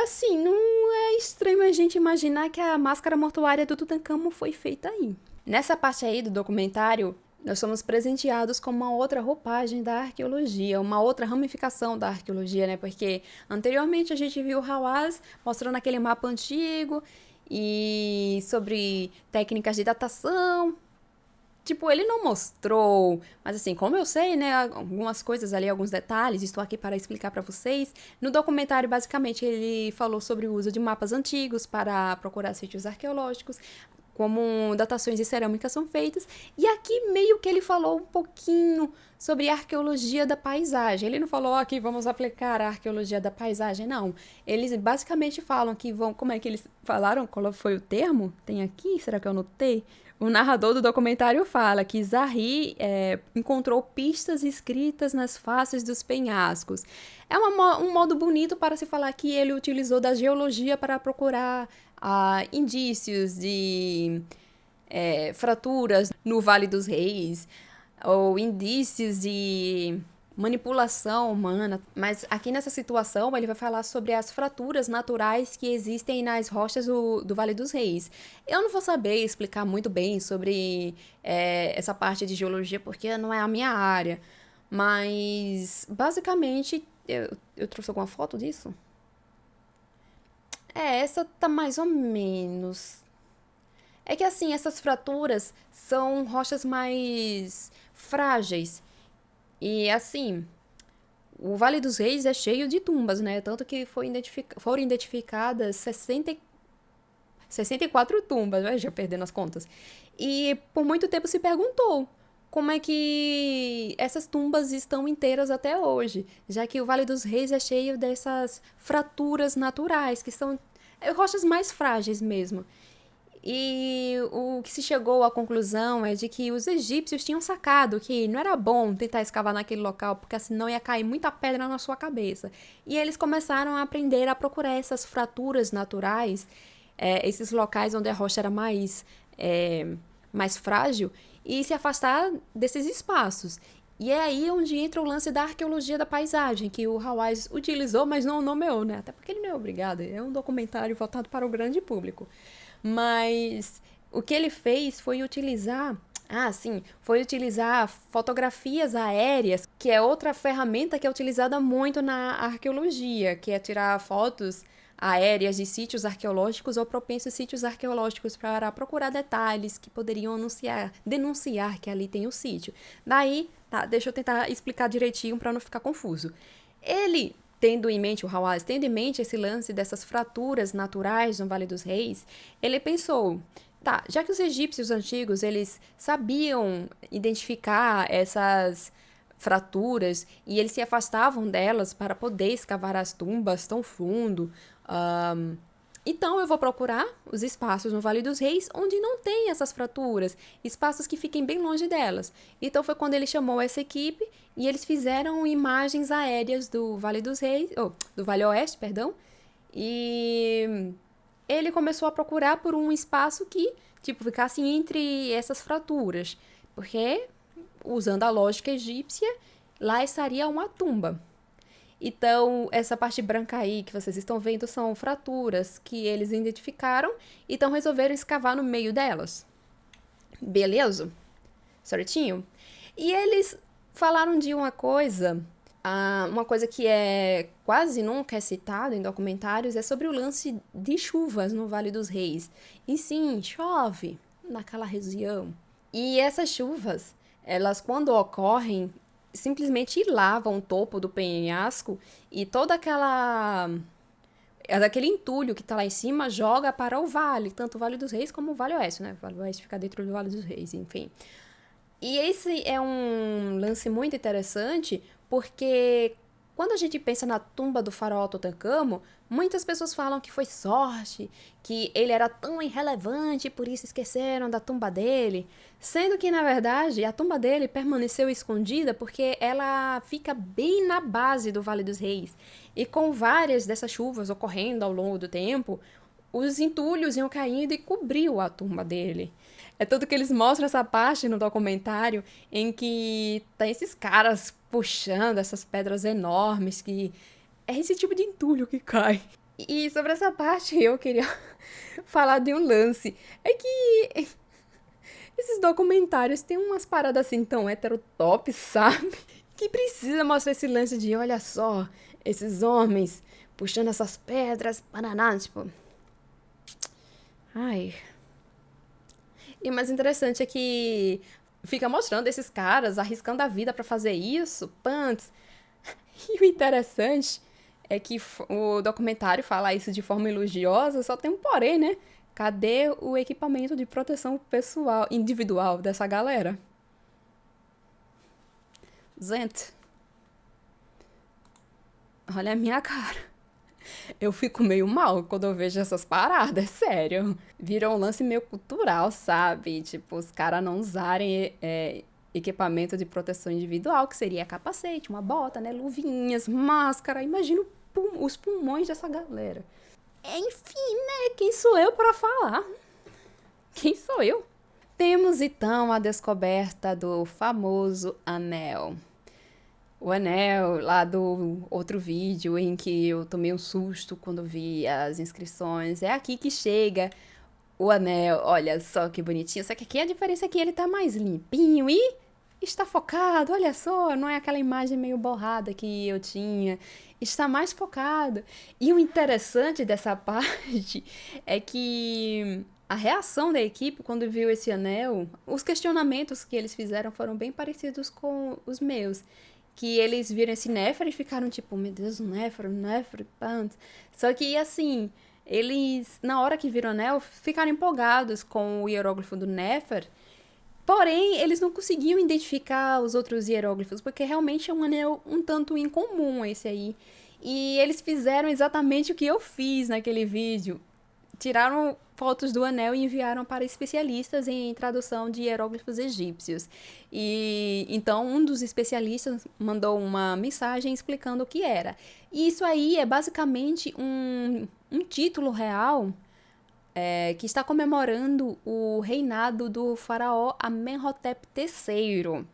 assim, não é estranho a gente imaginar que a máscara mortuária do Tutankhamon foi feita aí. Nessa parte aí do documentário, nós somos presenteados com uma outra roupagem da arqueologia, uma outra ramificação da arqueologia, né? Porque anteriormente a gente viu o Hawass mostrando aquele mapa antigo e sobre técnicas de datação. Tipo, ele não mostrou, mas assim, como eu sei, né, algumas coisas ali, alguns detalhes, estou aqui para explicar para vocês. No documentário, basicamente, ele falou sobre o uso de mapas antigos para procurar sítios arqueológicos, como datações de cerâmica são feitas, e aqui meio que ele falou um pouquinho sobre a arqueologia da paisagem. Ele não falou aqui vamos aplicar a arqueologia da paisagem, não. Eles basicamente falam que vão, como é que eles falaram? Qual foi o termo? Tem aqui? Será que eu anotei? O narrador do documentário fala que Zahri encontrou pistas escritas nas faces dos penhascos. É um modo bonito para se falar que ele utilizou da geologia para procurar indícios de fraturas no Vale dos Reis, ou indícios de manipulação humana, mas aqui nessa situação ele vai falar sobre as fraturas naturais que existem nas rochas do Vale dos Reis. Eu não vou saber explicar muito bem sobre essa parte de geologia porque não é a minha área, mas basicamente eu trouxe alguma foto disso? Essa tá mais ou menos. É que assim, essas fraturas são rochas mais frágeis. E assim, o Vale dos Reis é cheio de tumbas, né? Tanto que foram identificadas 64 tumbas, já perdendo as contas. E por muito tempo se perguntou como é que essas tumbas estão inteiras até hoje, já que o Vale dos Reis é cheio dessas fraturas naturais, que são rochas mais frágeis mesmo. E o que se chegou à conclusão é de que os egípcios tinham sacado que não era bom tentar escavar naquele local, porque senão ia cair muita pedra na sua cabeça. E eles começaram a aprender a procurar essas fraturas naturais, esses locais onde a rocha era mais frágil, e se afastar desses espaços. E é aí onde entra o lance da arqueologia da paisagem, que o Hawass utilizou, mas não nomeou, né? Até porque ele não é obrigado, é um documentário voltado para o grande público. Mas o que ele fez foi utilizar fotografias aéreas, que é outra ferramenta que é utilizada muito na arqueologia, que é tirar fotos aéreas de sítios arqueológicos ou propensos sítios arqueológicos para procurar detalhes que poderiam denunciar que ali tem o sítio. Daí, deixa eu tentar explicar direitinho para não ficar confuso. O Hawass, tendo em mente esse lance dessas fraturas naturais no Vale dos Reis, ele pensou, já que os egípcios antigos, eles sabiam identificar essas fraturas e eles se afastavam delas para poder escavar as tumbas tão fundo, então eu vou procurar os espaços no Vale dos Reis onde não tem essas fraturas, espaços que fiquem bem longe delas. Então foi quando ele chamou essa equipe e eles fizeram imagens aéreas do Vale dos Reis, do Vale Oeste, perdão, e ele começou a procurar por um espaço que, ficasse entre essas fraturas, porque, usando a lógica egípcia, lá estaria uma tumba. Então, essa parte branca aí que vocês estão vendo são fraturas que eles identificaram, então resolveram escavar no meio delas. Beleza? Certinho? E eles falaram de uma coisa que é quase nunca é citada em documentários, é sobre o lance de chuvas no Vale dos Reis. E sim, chove naquela região. E essas chuvas, elas quando ocorrem, simplesmente lavam o topo do penhasco e aquele entulho que tá lá em cima joga para o vale, tanto o Vale dos Reis como o Vale Oeste, né? O Vale Oeste fica dentro do Vale dos Reis, enfim. E esse é um lance muito interessante, porque quando a gente pensa na tumba do faraó Tutankhamon, muitas pessoas falam que foi sorte, que ele era tão irrelevante, por isso esqueceram da tumba dele. Sendo que, na verdade, a tumba dele permaneceu escondida porque ela fica bem na base do Vale dos Reis. E com várias dessas chuvas ocorrendo ao longo do tempo, os entulhos iam caindo e cobriu a tumba dele. É tanto que eles mostram essa parte no documentário em que tem esses caras puxando essas pedras enormes que É esse tipo de entulho que cai. E sobre essa parte, eu queria falar de um lance. É que esses documentários têm umas paradas assim tão heterotop, sabe? Que precisa mostrar esse lance de, olha só, esses homens puxando essas pedras, bananas, tipo... Ai. E o mais interessante é que fica mostrando esses caras arriscando a vida pra fazer isso, pants. E o interessante é que o documentário fala isso de forma elogiosa, só tem um porém, né? Cadê o equipamento de proteção pessoal, individual dessa galera? Gente, olha a minha cara. Eu fico meio mal quando eu vejo essas paradas, sério. Virou um lance meio cultural, sabe? Tipo, os caras não usarem equipamento de proteção individual, que seria capacete, uma bota, né? Luvinhas, máscara. Imagina os pulmões dessa galera. Enfim, né? Quem sou eu para falar? Quem sou eu? Temos então a descoberta do famoso anel. O anel lá do outro vídeo em que eu tomei um susto quando vi as inscrições. É aqui que chega o anel. Olha só que bonitinho. Só que aqui a diferença é que ele tá mais limpinho e está focado. Olha só, não é aquela imagem meio borrada que eu tinha. Está mais focado. E o interessante dessa parte é que a reação da equipe quando viu esse anel, os questionamentos que eles fizeram foram bem parecidos com os meus. Que eles viram esse Néfer e ficaram tipo, meu Deus, Néfer, tanto. Só que, assim, eles, na hora que viram o anel, ficaram empolgados com o hieróglifo do Néfer. Porém, eles não conseguiam identificar os outros hieróglifos, porque realmente é um anel um tanto incomum esse aí. E eles fizeram exatamente o que eu fiz naquele vídeo. Tiraram fotos do anel e enviaram para especialistas em tradução de hieróglifos egípcios. E então um dos especialistas mandou uma mensagem explicando o que era. E isso aí é basicamente um título real que está comemorando o reinado do faraó Amenhotep III.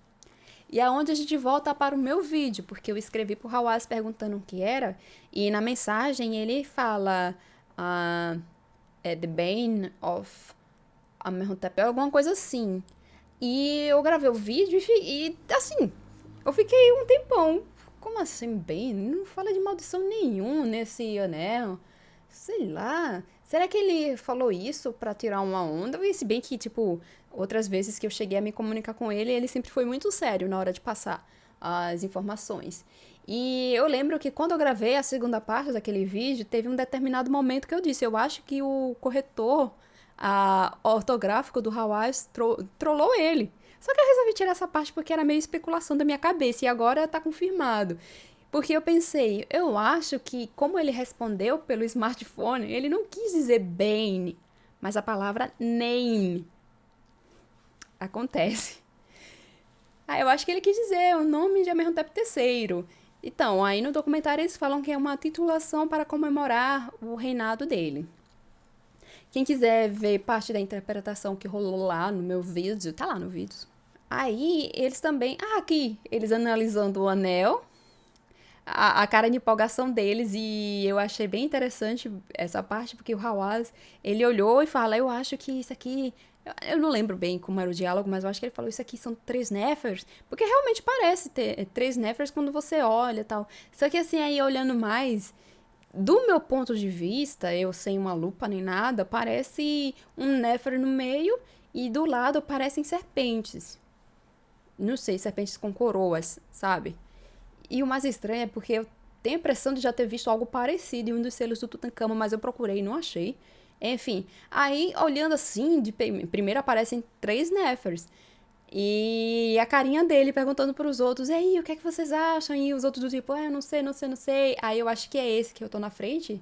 E é onde a gente volta para o meu vídeo, porque eu escrevi para o Hawass perguntando o que era, e na mensagem ele fala The Bane of Amenhotep, alguma coisa assim. E eu gravei o vídeo e assim, eu fiquei um tempão. Como assim, Bane? Não fala de maldição nenhum nesse anel. Sei lá. Será que ele falou isso pra tirar uma onda? E se bem que, tipo, outras vezes que eu cheguei a me comunicar com ele, ele sempre foi muito sério na hora de passar as informações. E eu lembro que quando eu gravei a segunda parte daquele vídeo, teve um determinado momento que eu disse, eu acho que o corretor ortográfico do Hawass trollou ele. Só que eu resolvi tirar essa parte porque era meio especulação da minha cabeça e agora tá confirmado. Porque eu pensei, eu acho que como ele respondeu pelo smartphone, ele não quis dizer Bane, mas a palavra name. Acontece. Eu acho que ele quis dizer o nome de Amenhotep III. Então, aí no documentário eles falam que é uma titulação para comemorar o reinado dele. Quem quiser ver parte da interpretação que rolou lá no meu vídeo, tá lá no vídeo. Aí eles também. Aqui, eles analisando o anel, a cara de empolgação deles, e eu achei bem interessante essa parte, porque o Hawass, ele olhou e fala, eu acho que isso aqui... Eu não lembro bem como era o diálogo, mas eu acho que ele falou, isso aqui são 3 Néfers, porque realmente parece ter 3 Néfers quando você olha e tal. Só que assim, aí olhando mais, do meu ponto de vista, eu sem uma lupa nem nada, parece um Néfer no meio e do lado parecem serpentes. Não sei, serpentes com coroas, sabe? E o mais estranho é porque eu tenho a impressão de já ter visto algo parecido em um dos selos do Tutankhamon, mas eu procurei e não achei. Enfim, aí olhando assim, de primeiro aparecem 3 Néfers. E a carinha dele perguntando pros outros, e aí, o que é que vocês acham? E os outros do tipo, eu não sei, não sei, não sei. Aí eu acho que é esse que eu tô na frente,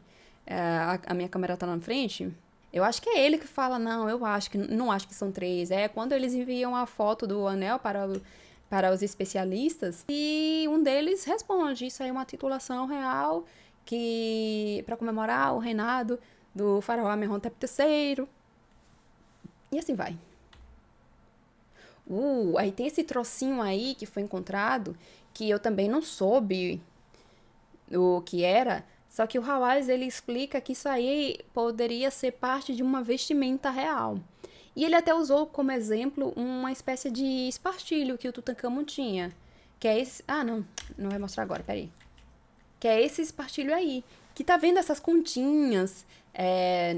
a minha câmera tá na frente. Eu acho que é ele que fala, não, eu acho que, não acho que são 3. É quando eles enviam a foto do anel para os especialistas, e um deles responde, isso aí é uma titulação real que para comemorar o reinado do faraó Amenhotep III. E assim vai. Aí tem esse trocinho aí que foi encontrado, que eu também não soube o que era, só que o Hawass, ele explica que isso aí poderia ser parte de uma vestimenta real. E ele até usou como exemplo uma espécie de espartilho que o Tutankhamon tinha, que é esse... Ah, não vai mostrar agora, peraí. Que é esse espartilho aí, que tá vendo essas continhas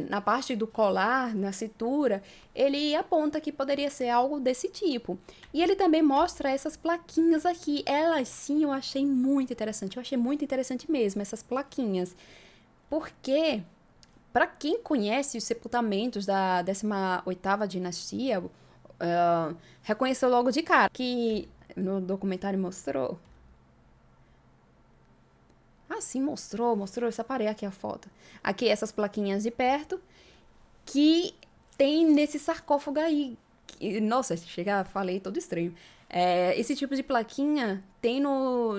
na parte do colar, na cintura, ele aponta que poderia ser algo desse tipo. E ele também mostra essas plaquinhas aqui. Elas sim eu achei muito interessante. Eu achei muito interessante mesmo, essas plaquinhas. Porque, para quem conhece os sepultamentos da 18ª dinastia, reconheceu logo de cara que no documentário mostrou. Ah, sim, mostrou. Eu separei aqui a foto. Aqui, essas plaquinhas de perto, que tem nesse sarcófago aí. Nossa, falei todo estranho. Esse tipo de plaquinha tem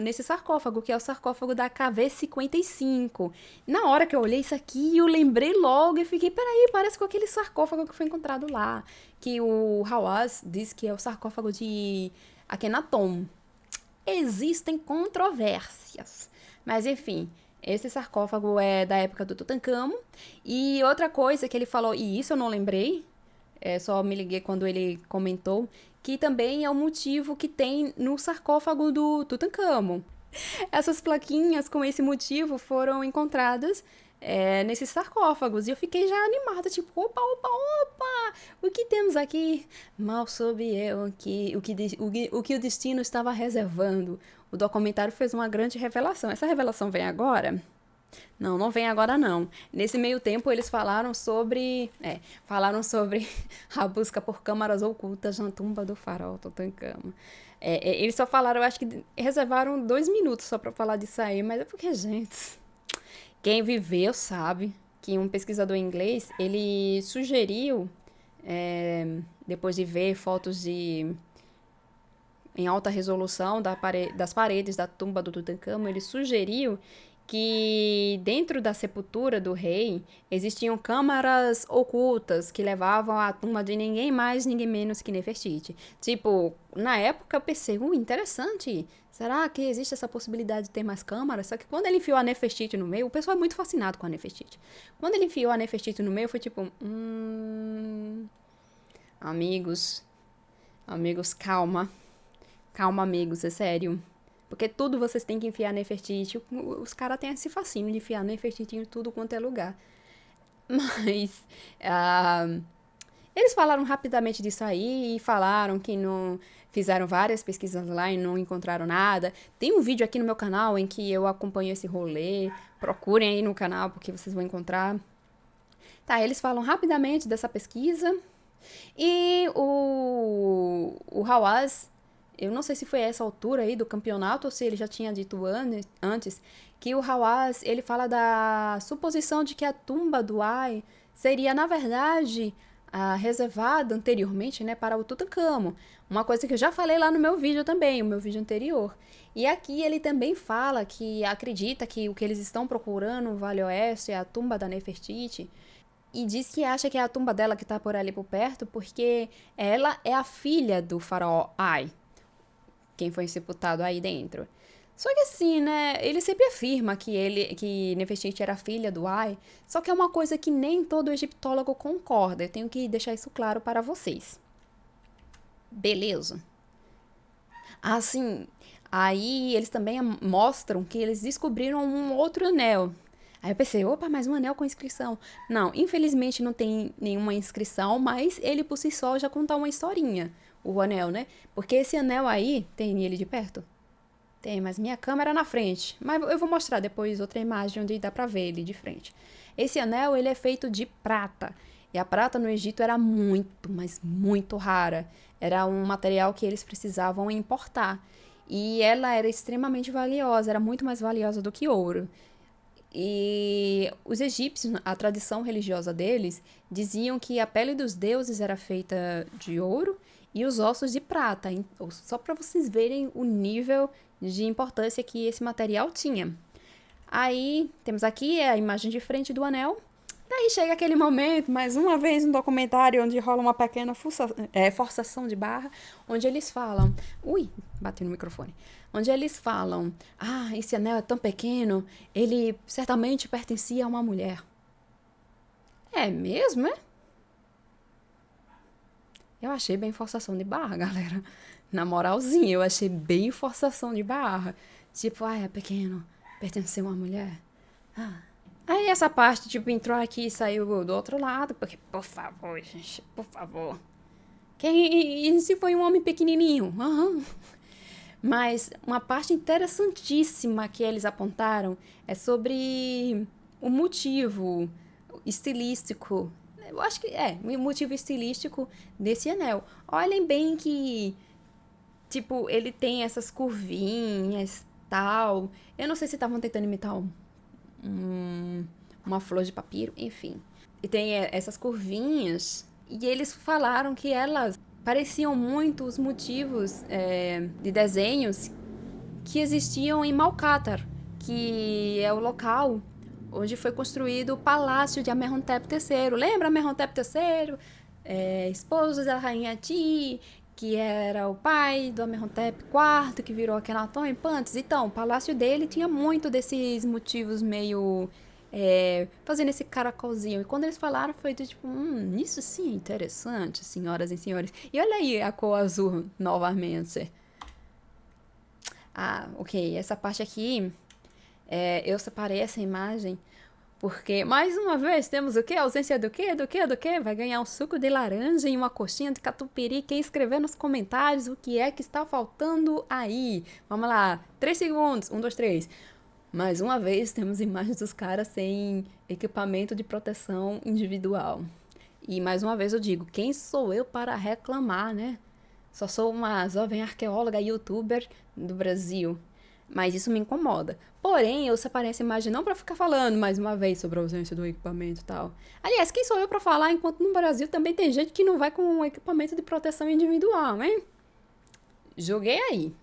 nesse sarcófago, que é o sarcófago da KV-55. Na hora que eu olhei isso aqui, eu lembrei logo e fiquei, peraí, parece com aquele sarcófago que foi encontrado lá. Que o Hawass diz que é o sarcófago de Akhenaton. Existem controvérsias. Mas enfim, esse sarcófago é da época do Tutankhamon. E outra coisa que ele falou, e isso eu não lembrei, só me liguei quando ele comentou, que também é o motivo que tem no sarcófago do Tutankhamon. Essas plaquinhas com esse motivo foram encontradas nesses sarcófagos. E eu fiquei já animada, tipo, opa, o que temos aqui? Mal soube eu o que o destino estava reservando. O documentário fez uma grande revelação. Essa revelação vem agora? Não vem agora não. Nesse meio tempo eles falaram sobre a busca por câmaras ocultas na tumba do faraó Tutankhamon. Eles só falaram, eu acho que reservaram 2 minutos só pra falar disso aí, mas é porque, gente, quem viveu sabe que um pesquisador inglês, ele sugeriu, depois de ver fotos em alta resolução das paredes da tumba do Tutankhamon, ele sugeriu que dentro da sepultura do rei existiam câmaras ocultas que levavam à tumba de ninguém mais, ninguém menos que Nefertiti. Tipo, na época eu pensei, interessante, será que existe essa possibilidade de ter mais câmaras? Só que quando ele enfiou a Nefertiti no meio, o pessoal é muito fascinado com a Nefertiti. Quando ele enfiou a Nefertiti no meio, foi tipo, amigos, calma. Calma, amigos, é sério. Porque tudo vocês têm que enfiar Nefertiti. Os caras têm esse fascínio de enfiar Nefertiti em tudo quanto é lugar. Mas eles falaram rapidamente disso aí e falaram que não fizeram várias pesquisas lá e não encontraram nada. Tem um vídeo aqui no meu canal em que eu acompanho esse rolê. Procurem aí no canal porque vocês vão encontrar. Tá, eles falam rapidamente dessa pesquisa. E o Hawass, eu não sei se foi a essa altura aí do campeonato ou se ele já tinha dito antes, que o Hawass, ele fala da suposição de que a tumba do Ai seria, na verdade, reservada anteriormente, né, para o Tutankhamon. Uma coisa que eu já falei lá no meu vídeo também, o meu vídeo anterior. E aqui ele também fala que acredita que o que eles estão procurando no Vale Oeste é a tumba da Nefertiti. E diz que acha que é a tumba dela que tá por ali por perto, porque ela é a filha do faraó Ai, quem foi sepultado aí dentro. Só que assim, né, ele sempre afirma que Nefertiti era filha do Ai, só que é uma coisa que nem todo egiptólogo concorda. Eu tenho que deixar isso claro para vocês. Beleza? Assim, aí eles também mostram que eles descobriram um outro anel. Aí eu pensei, opa, mais um anel com inscrição. Não, infelizmente não tem nenhuma inscrição, mas ele por si só já conta uma historinha, o anel, né? Porque esse anel aí, tem ele de perto? Tem, mas minha câmera na frente. Mas eu vou mostrar depois outra imagem onde dá pra ver ele de frente. Esse anel, ele é feito de prata. E a prata no Egito era muito, mas muito rara. Era um material que eles precisavam importar. E ela era extremamente valiosa, era muito mais valiosa do que ouro. E os egípcios, a tradição religiosa deles, diziam que a pele dos deuses era feita de ouro e os ossos de prata. Só para vocês verem o nível de importância que esse material tinha. Aí, temos aqui a imagem de frente do anel. Daí chega aquele momento, mais uma vez, no documentário, onde rola uma pequena forçação de barra, onde eles falam... Ui, bati no microfone. Onde eles falam, esse anel é tão pequeno, ele certamente pertencia a uma mulher. É mesmo, é? Eu achei bem forçação de barra, galera. Na moralzinha, eu achei bem forçação de barra. Tipo, é pequeno, pertenceu a uma mulher. Aí essa parte, tipo, entrou aqui e saiu do outro lado, porque, por favor, gente, por favor. E se foi um homem pequenininho? Mas uma parte interessantíssima que eles apontaram é sobre o motivo estilístico. Eu acho que o motivo estilístico desse anel. Olhem bem que, tipo, ele tem essas curvinhas, tal. Eu não sei se estavam tentando imitar uma flor de papiro, enfim. E tem essas curvinhas. E eles falaram que elas pareciam muito os motivos de desenhos que existiam em Malcatar, que é o local onde foi construído o palácio de Amenhotep III. Lembra Amenhotep III? Esposo da rainha Ti, que era o pai do Amenhotep IV, que virou Akhenaton em Pantes. Então, o palácio dele tinha muito desses motivos meio... fazendo esse caracolzinho. E quando eles falaram, foi tipo, isso sim é interessante, senhoras e senhores. E olha aí a cor azul novamente. Ok, essa parte aqui, eu separei essa imagem porque, mais uma vez, temos o quê? Ausência do quê? Do quê? Do quê? Vai ganhar um suco de laranja e uma coxinha de catupiry. Quem escrever nos comentários o que é que está faltando aí? Vamos lá, 3 segundos, 1, 2, 3. Mais uma vez, temos imagens dos caras sem equipamento de proteção individual. E mais uma vez eu digo, quem sou eu para reclamar, né? Só sou uma jovem arqueóloga e youtuber do Brasil. Mas isso me incomoda. Porém, eu separei essa imagem não para ficar falando mais uma vez sobre a ausência do equipamento e tal. Aliás, quem sou eu para falar enquanto no Brasil também tem gente que não vai com um equipamento de proteção individual, hein? Joguei aí.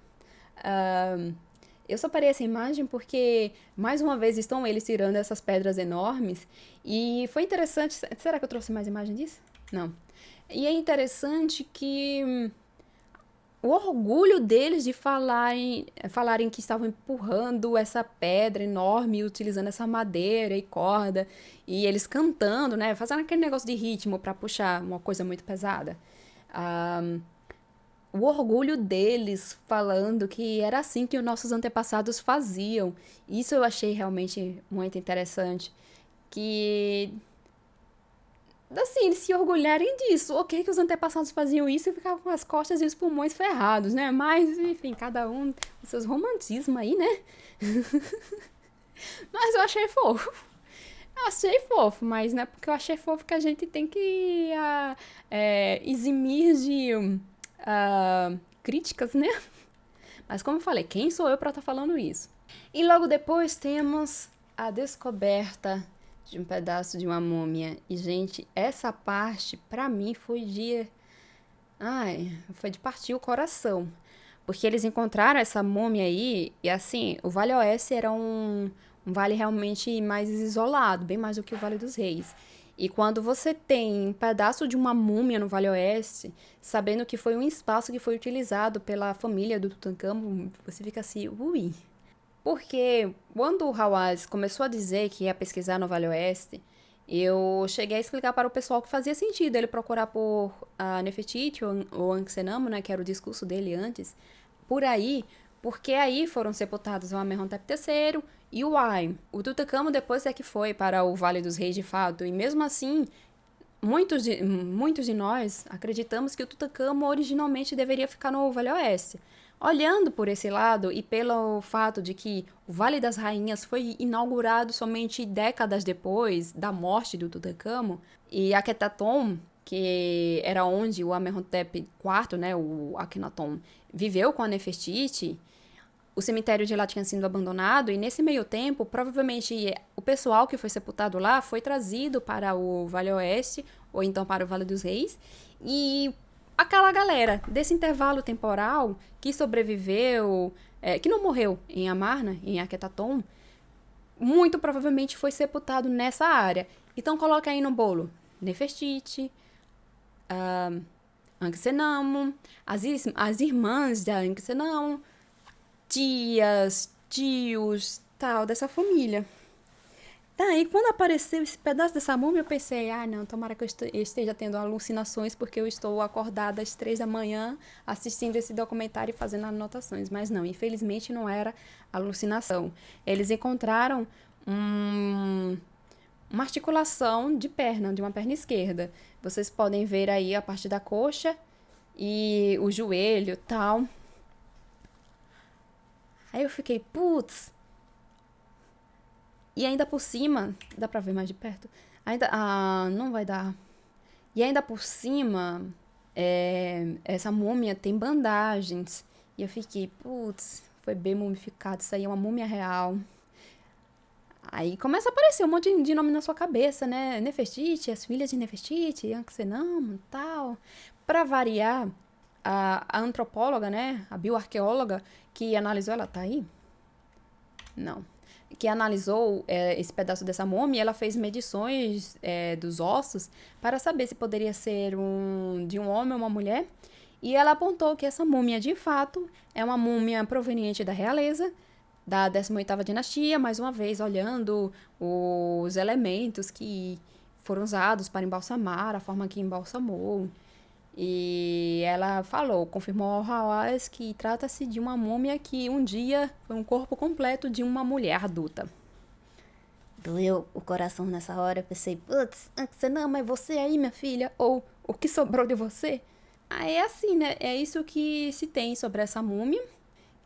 Eu separei essa imagem porque, mais uma vez, estão eles tirando essas pedras enormes. E foi interessante... Será que eu trouxe mais imagem disso? Não. E é interessante que... o orgulho deles de falarem que estavam empurrando essa pedra enorme, utilizando essa madeira e corda, e eles cantando, né, fazendo aquele negócio de ritmo para puxar uma coisa muito pesada. O orgulho deles falando que era assim que os nossos antepassados faziam. Isso eu achei realmente muito interessante. Que... assim, eles se orgulharem disso. Ok, que os antepassados faziam isso e ficavam com as costas e os pulmões ferrados, né? Mas, enfim, cada um com seus romantismos aí, né? Mas eu achei fofo. Achei fofo, mas não é porque eu achei fofo que a gente tem que eximir de críticas, né? Mas como eu falei, quem sou eu pra estar falando isso? E logo depois temos a descoberta de um pedaço de uma múmia. E, gente, essa parte, pra mim, foi de partir o coração. Porque eles encontraram essa múmia aí, e assim, o Vale Oeste era um vale realmente mais isolado, bem mais do que o Vale dos Reis. E quando você tem um pedaço de uma múmia no Vale Oeste, sabendo que foi um espaço que foi utilizado pela família do Tutankhamon, você fica assim, ui... Porque quando o Hawass começou a dizer que ia pesquisar no Vale Oeste, eu cheguei a explicar para o pessoal que fazia sentido ele procurar por Nefertiti ou Ankhsenamo, né, que era o discurso dele antes, por aí, porque aí foram sepultados o Amenhotep III e o Ai. O Tutankhamon depois é que foi para o Vale dos Reis de fato, e mesmo assim, muitos de nós acreditamos que o Tutankhamon originalmente deveria ficar no Vale Oeste. Olhando por esse lado e pelo fato de que o Vale das Rainhas foi inaugurado somente décadas depois da morte do Tutankhamon, e Akhenaton, que era onde o Amenhotep IV, né, o Akhenaton, viveu com a Nefertiti, o cemitério de lá tinha sido abandonado, e nesse meio tempo, provavelmente o pessoal que foi sepultado lá foi trazido para o Vale Oeste, ou então para o Vale dos Reis, e aquela galera desse intervalo temporal que sobreviveu, que não morreu em Amarna, em Akhenaton, muito provavelmente foi sepultado nessa área. Então coloca aí no bolo Nefertiti, Ankhsenamun, as irmãs de Ankhsenamun, tias, tios, tal, dessa família. Daí, quando apareceu esse pedaço dessa múmia, eu pensei, não, tomara que eu esteja tendo alucinações, porque eu estou acordada às 3 da manhã, assistindo esse documentário e fazendo anotações. Mas não, infelizmente não era alucinação. Eles encontraram uma articulação de perna, de uma perna esquerda. Vocês podem ver aí a parte da coxa e o joelho, tal. Aí eu fiquei, putz. E ainda por cima, dá pra ver mais de perto? Não vai dar. E ainda por cima, essa múmia tem bandagens. E eu fiquei, putz, foi bem mumificado, isso aí é uma múmia real. Aí começa a aparecer um monte de nome na sua cabeça, né? Nefertiti, as filhas de Nefertiti, Ankhsenamun e tal. Pra variar, a antropóloga, né? A bioarqueóloga que analisou, ela tá aí? Não. Que analisou esse pedaço dessa múmia, ela fez medições dos ossos para saber se poderia ser de um homem ou uma mulher. E ela apontou que essa múmia, de fato, é uma múmia proveniente da realeza, da 18ª dinastia, mais uma vez olhando os elementos que foram usados para embalsamar, a forma que embalsamou. E ela confirmou ao Hawass que trata-se de uma múmia que um dia foi um corpo completo de uma mulher adulta. Doeu o coração nessa hora, eu pensei, putz, você não, mas você aí, minha filha, ou o que sobrou de você? Aí é assim, né? É isso que se tem sobre essa múmia,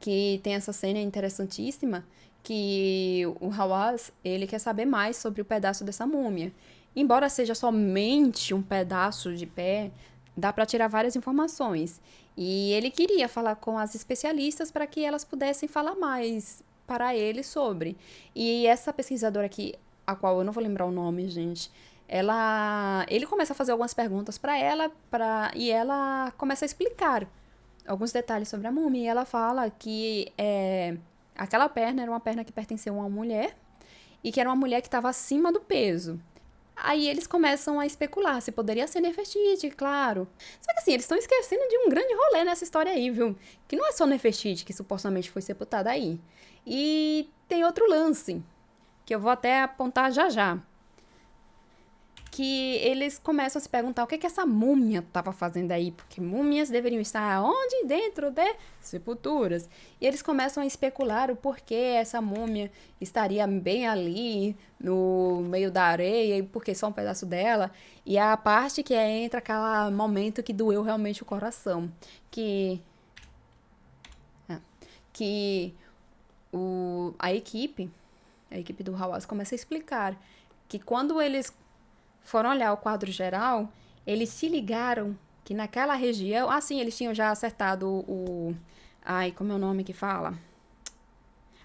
que tem essa cena interessantíssima, que o Hawass, ele quer saber mais sobre o pedaço dessa múmia. Embora seja somente um pedaço de pé, dá para tirar várias informações. E ele queria falar com as especialistas para que elas pudessem falar mais para ele sobre. E essa pesquisadora aqui, a qual eu não vou lembrar o nome, gente, ele começa a fazer algumas perguntas para ela, e ela começa a explicar alguns detalhes sobre a múmia. E ela fala que aquela perna era uma perna que pertencia a uma mulher e que era uma mulher que estava acima do peso. Aí eles começam a especular se poderia ser Nefertiti, claro. Só que assim, eles estão esquecendo de um grande rolê nessa história aí, viu? Que não é só Nefertiti que supostamente foi sepultada aí. E tem outro lance, que eu vou até apontar já já. Que eles começam a se perguntar o que essa múmia estava fazendo aí, porque múmias deveriam estar onde? Dentro de sepulturas. E eles começam a especular o porquê essa múmia estaria bem ali, no meio da areia, e porque só um pedaço dela. E a parte que entra aquele momento que doeu realmente o coração. Que a equipe do Hawass começa a explicar que quando eles foram olhar o quadro geral, eles se ligaram que naquela região... eles tinham já acertado como é o nome que fala?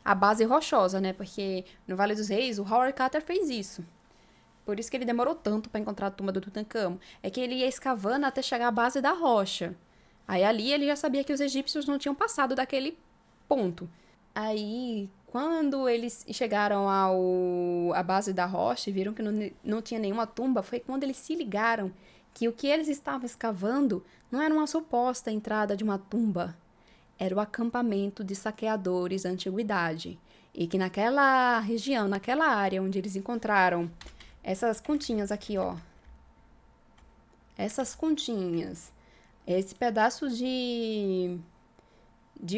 A base rochosa, né? Porque no Vale dos Reis, o Howard Carter fez isso. Por isso que ele demorou tanto para encontrar a tumba do Tutankhamon. É que ele ia escavando até chegar à base da rocha. Aí ali ele já sabia que os egípcios não tinham passado daquele ponto. Aí, quando eles chegaram à base da rocha e viram que não tinha nenhuma tumba, foi quando eles se ligaram que o que eles estavam escavando não era uma suposta entrada de uma tumba, era o acampamento de saqueadores da antiguidade. E que naquela região, naquela área onde eles encontraram essas continhas aqui, ó, essas continhas, esse pedaço de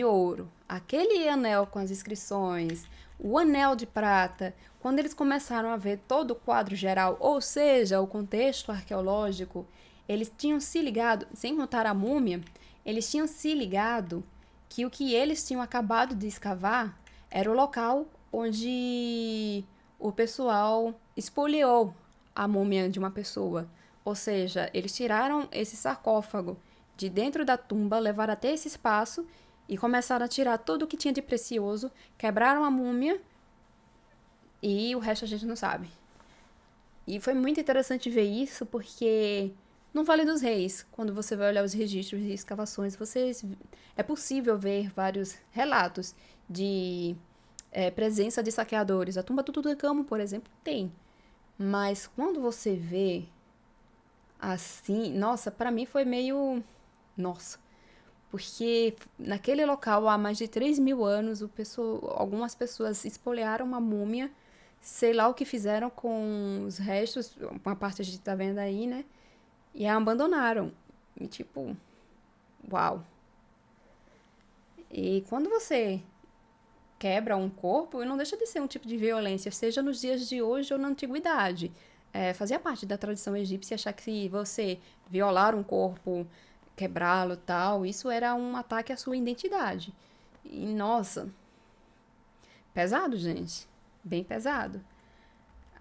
ouro, aquele anel com as inscrições, o anel de prata, quando eles começaram a ver todo o quadro geral, ou seja, o contexto arqueológico, eles tinham se ligado, sem contar a múmia, eles tinham se ligado que o que eles tinham acabado de escavar era o local onde o pessoal espoliou a múmia de uma pessoa. Ou seja, eles tiraram esse sarcófago de dentro da tumba, levaram até esse espaço e começaram a tirar tudo o que tinha de precioso, quebraram a múmia e o resto a gente não sabe. E foi muito interessante ver isso, porque no Vale dos Reis, quando você vai olhar os registros de escavações, é possível ver vários relatos de presença de saqueadores. A tumba do Tutankhamon, por exemplo, tem. Mas quando você vê assim, nossa, pra mim foi meio. Nossa. Porque naquele local, há mais de 3.000 anos, algumas pessoas espoliaram uma múmia, sei lá o que fizeram com os restos, uma parte a gente tá vendo aí, né? E a abandonaram. E tipo, uau. E quando você quebra um corpo, não deixa de ser um tipo de violência, seja nos dias de hoje ou na antiguidade. Fazia parte da tradição egípcia achar que se você violar um corpo, quebrá-lo e tal, isso era um ataque à sua identidade. E, nossa, pesado, gente. Bem pesado.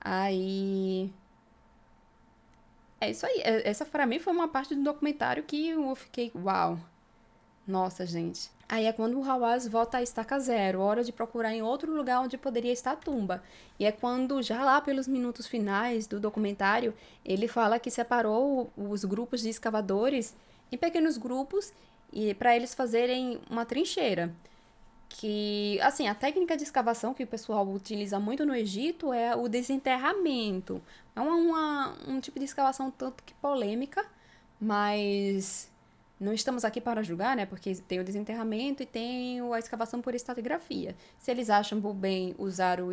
Aí. É isso aí. Essa pra mim foi uma parte do documentário que eu fiquei, uau. Nossa, gente. Aí é quando o Hawaz volta à estaca zero, hora de procurar em outro lugar onde poderia estar a tumba. E é quando, já lá pelos minutos finais do documentário, ele fala que separou os grupos de escavadores em pequenos grupos e para eles fazerem uma trincheira. Que, assim, a técnica de escavação que o pessoal utiliza muito no Egito é o desenterramento. É um tipo de escavação tanto que polêmica, mas não estamos aqui para julgar, né? Porque tem o desenterramento e tem a escavação por estratigrafia. Se eles acham por bem usar o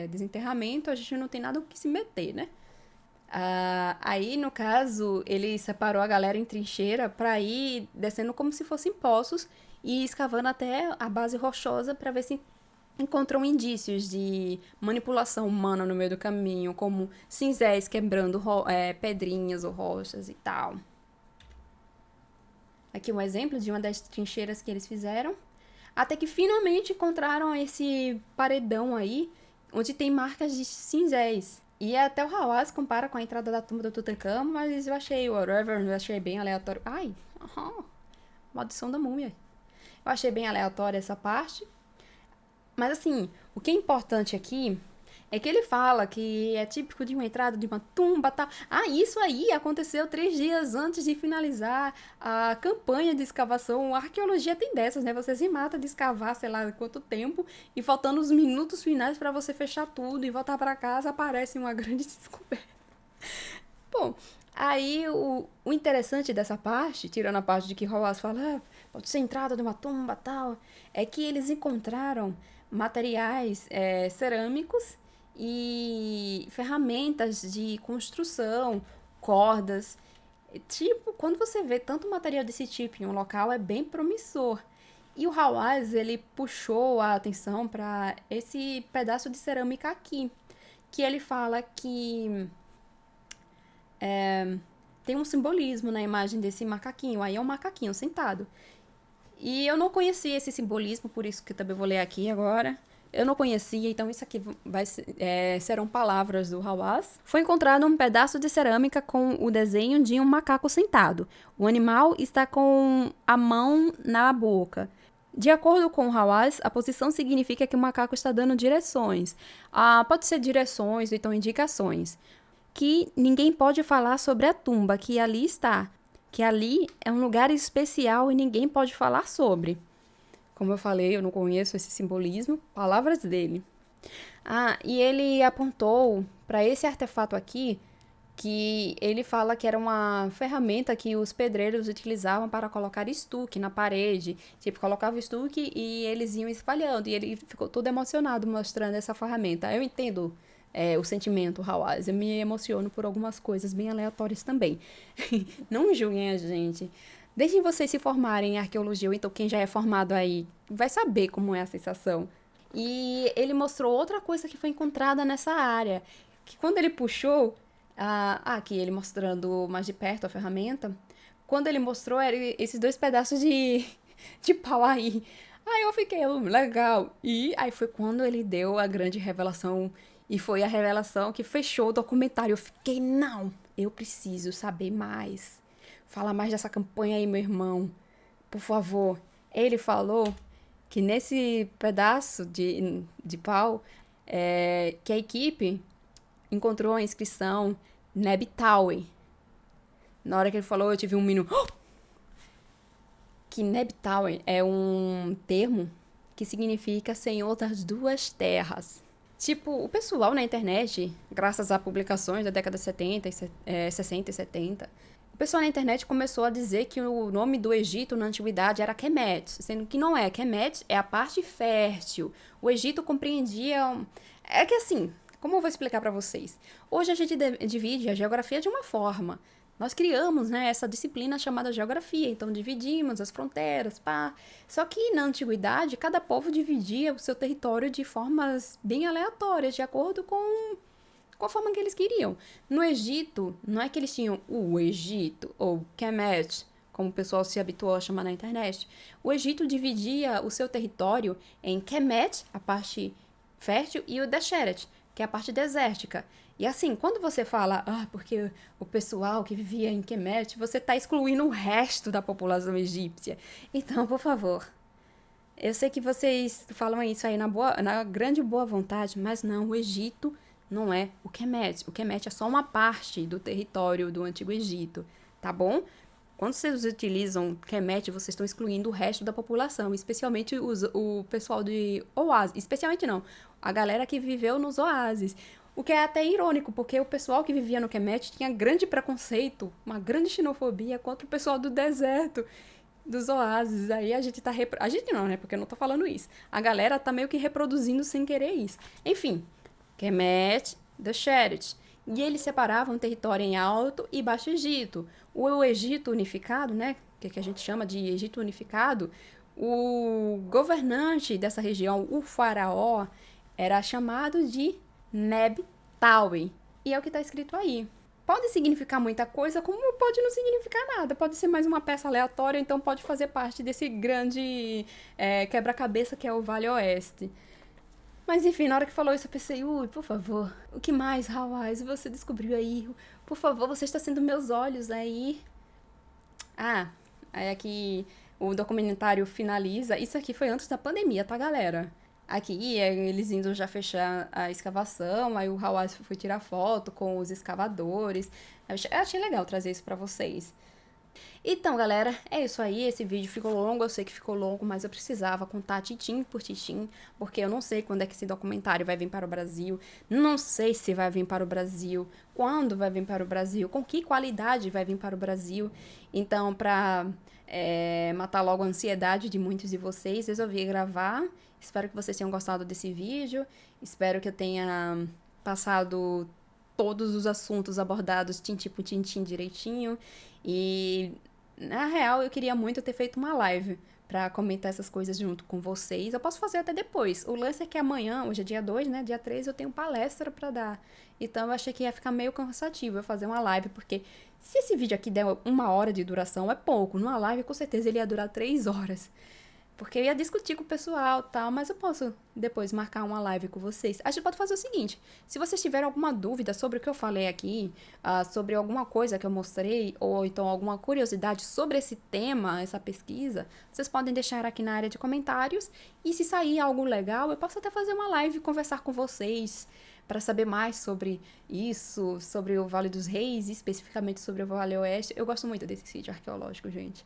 desenterramento, a gente não tem nada o que se meter, né? Aí, no caso, ele separou a galera em trincheira para ir descendo como se fossem poços e escavando até a base rochosa para ver se encontram indícios de manipulação humana no meio do caminho, como cinzéis quebrando pedrinhas ou rochas e tal. Aqui um exemplo de uma das trincheiras que eles fizeram. Até que finalmente encontraram esse paredão aí, onde tem marcas de cinzéis. E até o Hawaz compara com a entrada da tumba do Tutankhamon, mas eu achei whatever, eu achei bem aleatório. Ai, maldição da múmia. Eu achei bem aleatória essa parte. Mas assim, o que é importante aqui é que ele fala que é típico de uma entrada de uma tumba, tá? Isso aí aconteceu 3 dias antes de finalizar a campanha de escavação. A arqueologia tem dessas, né? Você se mata de escavar, sei lá quanto tempo, e faltando os minutos finais para você fechar tudo e voltar para casa, aparece uma grande descoberta. Bom, aí o interessante dessa parte, tirando a parte de que Hawaz fala, pode ser entrada de uma tumba tal, é que eles encontraram materiais cerâmicos e ferramentas de construção, cordas. Tipo, quando você vê tanto material desse tipo em um local, é bem promissor. E o Hawaz, ele puxou a atenção para esse pedaço de cerâmica aqui, que ele fala que tem um simbolismo na imagem desse macaquinho. Aí é um macaquinho sentado. E eu não conhecia esse simbolismo, por isso que eu também vou ler aqui agora. Eu não conhecia, então isso aqui serão palavras do Hawaz. Foi encontrado um pedaço de cerâmica com o desenho de um macaco sentado. O animal está com a mão na boca. De acordo com o Hawaz, a posição significa que o macaco está dando direções. Pode ser direções ou então indicações. Que ninguém pode falar sobre a tumba que ali está. Que ali é um lugar especial e ninguém pode falar sobre. Como eu falei, eu não conheço esse simbolismo. Palavras dele. E ele apontou para esse artefato aqui, que ele fala que era uma ferramenta que os pedreiros utilizavam para colocar estuque na parede. Tipo, colocava o estuque e eles iam espalhando. E ele ficou todo emocionado mostrando essa ferramenta. Eu entendo o sentimento, Hawaz. Eu me emociono por algumas coisas bem aleatórias também. Não julguem a gente. Deixem vocês se formarem em arqueologia, ou então quem já é formado aí vai saber como é a sensação. E ele mostrou outra coisa que foi encontrada nessa área, que quando ele puxou, aqui ele mostrando mais de perto a ferramenta, quando ele mostrou, eram esses 2 pedaços de pau aí. Aí eu fiquei, legal. E aí foi quando ele deu a grande revelação, e foi a revelação que fechou o documentário. Eu fiquei, não, eu preciso saber mais. Fala mais dessa campanha aí, meu irmão. Por favor. Ele falou que nesse pedaço de pau, que a equipe encontrou a inscrição Nebtawi. Na hora que ele falou, eu tive um minuto. Que Nebtawi é um termo que significa Senhor das Duas Terras. Tipo, o pessoal na internet, graças a publicações da década de 70, 60 e 70, o pessoal na internet começou a dizer que o nome do Egito na antiguidade era Kemet, sendo que não é. Kemet é a parte fértil. O Egito compreendia. É que assim, como eu vou explicar pra vocês? Hoje a gente divide a geografia de uma forma. Nós criamos, né, essa disciplina chamada geografia, então dividimos as fronteiras, pá. Só que na antiguidade, cada povo dividia o seu território de formas bem aleatórias, de acordo com a forma que eles queriam. No Egito, não é que eles tinham o Egito, ou Kemet, como o pessoal se habituou a chamar na internet. O Egito dividia o seu território em Kemet, a parte fértil, e o Desheret, que é a parte desértica. E assim, quando você fala, porque o pessoal que vivia em Kemet, você está excluindo o resto da população egípcia. Então, por favor, eu sei que vocês falam isso aí na grande boa vontade, mas não, o Egito não é o Kemet. O Kemet é só uma parte do território do Antigo Egito, tá bom? Quando vocês utilizam Kemet, vocês estão excluindo o resto da população, especialmente o pessoal de oásis. Especialmente não, a galera que viveu nos oásis. O que é até irônico, porque o pessoal que vivia no Kemet tinha grande preconceito, uma grande xenofobia contra o pessoal do deserto, dos oásis. Aí a gente tá... A gente não, né? Porque eu não tô falando isso. A galera tá meio que reproduzindo sem querer isso. Enfim, Kemet, Desheret. E eles separavam o território em Alto e Baixo Egito. O Egito unificado, né? Que a gente chama de Egito unificado, o governante dessa região, o faraó, era chamado de Neb-Tawi. E é o que está escrito aí. Pode significar muita coisa, como pode não significar nada. Pode ser mais uma peça aleatória, então pode fazer parte desse grande quebra-cabeça que é o Vale Oeste. Mas enfim, na hora que falou isso, eu pensei, por favor, o que mais, Hawais, você descobriu aí? Por favor, você está sendo meus olhos aí. Aí aqui o documentário finaliza. Isso aqui foi antes da pandemia, tá, galera? Aqui, eles indo já fechar a escavação, aí o Hawais foi tirar foto com os escavadores. Eu achei legal trazer isso pra vocês. Então, galera, é isso aí. Esse vídeo ficou longo, eu sei que ficou longo, mas eu precisava contar titim por titim, porque eu não sei quando é que esse documentário vai vir para o Brasil, não sei se vai vir para o Brasil, quando vai vir para o Brasil, com que qualidade vai vir para o Brasil. Então, pra matar logo a ansiedade de muitos de vocês, resolvi gravar. Espero que vocês tenham gostado desse vídeo, espero que eu tenha passado todos os assuntos abordados tintim por tintim direitinho. E, na real, eu queria muito ter feito uma live pra comentar essas coisas junto com vocês. Eu posso fazer até depois. O lance é que amanhã, hoje é dia 2, né? Dia 3 eu tenho palestra pra dar. Então eu achei que ia ficar meio cansativo eu fazer uma live, porque se esse vídeo aqui der 1 hora de duração, é pouco. Numa live, com certeza, ele ia durar 3 horas. Porque eu ia discutir com o pessoal e tal, mas eu posso depois marcar uma live com vocês. A gente pode fazer o seguinte, se vocês tiverem alguma dúvida sobre o que eu falei aqui, sobre alguma coisa que eu mostrei, ou então alguma curiosidade sobre esse tema, essa pesquisa, vocês podem deixar aqui na área de comentários. E se sair algo legal, eu posso até fazer uma live e conversar com vocês para saber mais sobre isso, sobre o Vale dos Reis, especificamente sobre o Vale Oeste. Eu gosto muito desse sítio arqueológico, gente.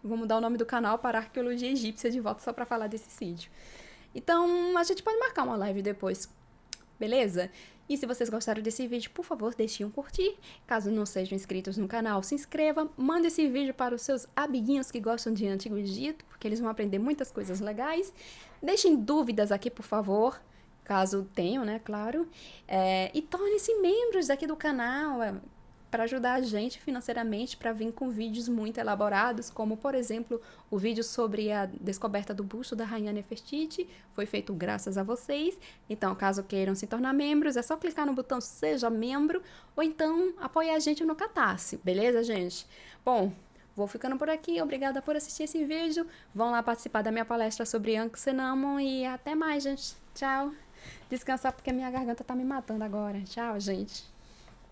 Vou mudar o nome do canal para Arqueologia Egípcia de volta só para falar desse sítio. Então, a gente pode marcar uma live depois, beleza? E se vocês gostaram desse vídeo, por favor, deixem um curtir. Caso não sejam inscritos no canal, se inscreva. Mande esse vídeo para os seus amiguinhos que gostam de Antigo Egito, porque eles vão aprender muitas coisas legais. Deixem dúvidas aqui, por favor, caso tenham, né, claro. E tornem-se membros aqui do canal, para ajudar a gente financeiramente, para vir com vídeos muito elaborados, como, por exemplo, o vídeo sobre a descoberta do busto da Rainha Nefertiti, foi feito graças a vocês. Então, caso queiram se tornar membros, é só clicar no botão Seja Membro, ou então apoiar a gente no Catarse, beleza, gente? Bom, vou ficando por aqui, obrigada por assistir esse vídeo, vão lá participar da minha palestra sobre Ankh-Senamun e até mais, gente. Tchau. Descansar porque minha garganta tá me matando agora. Tchau, gente.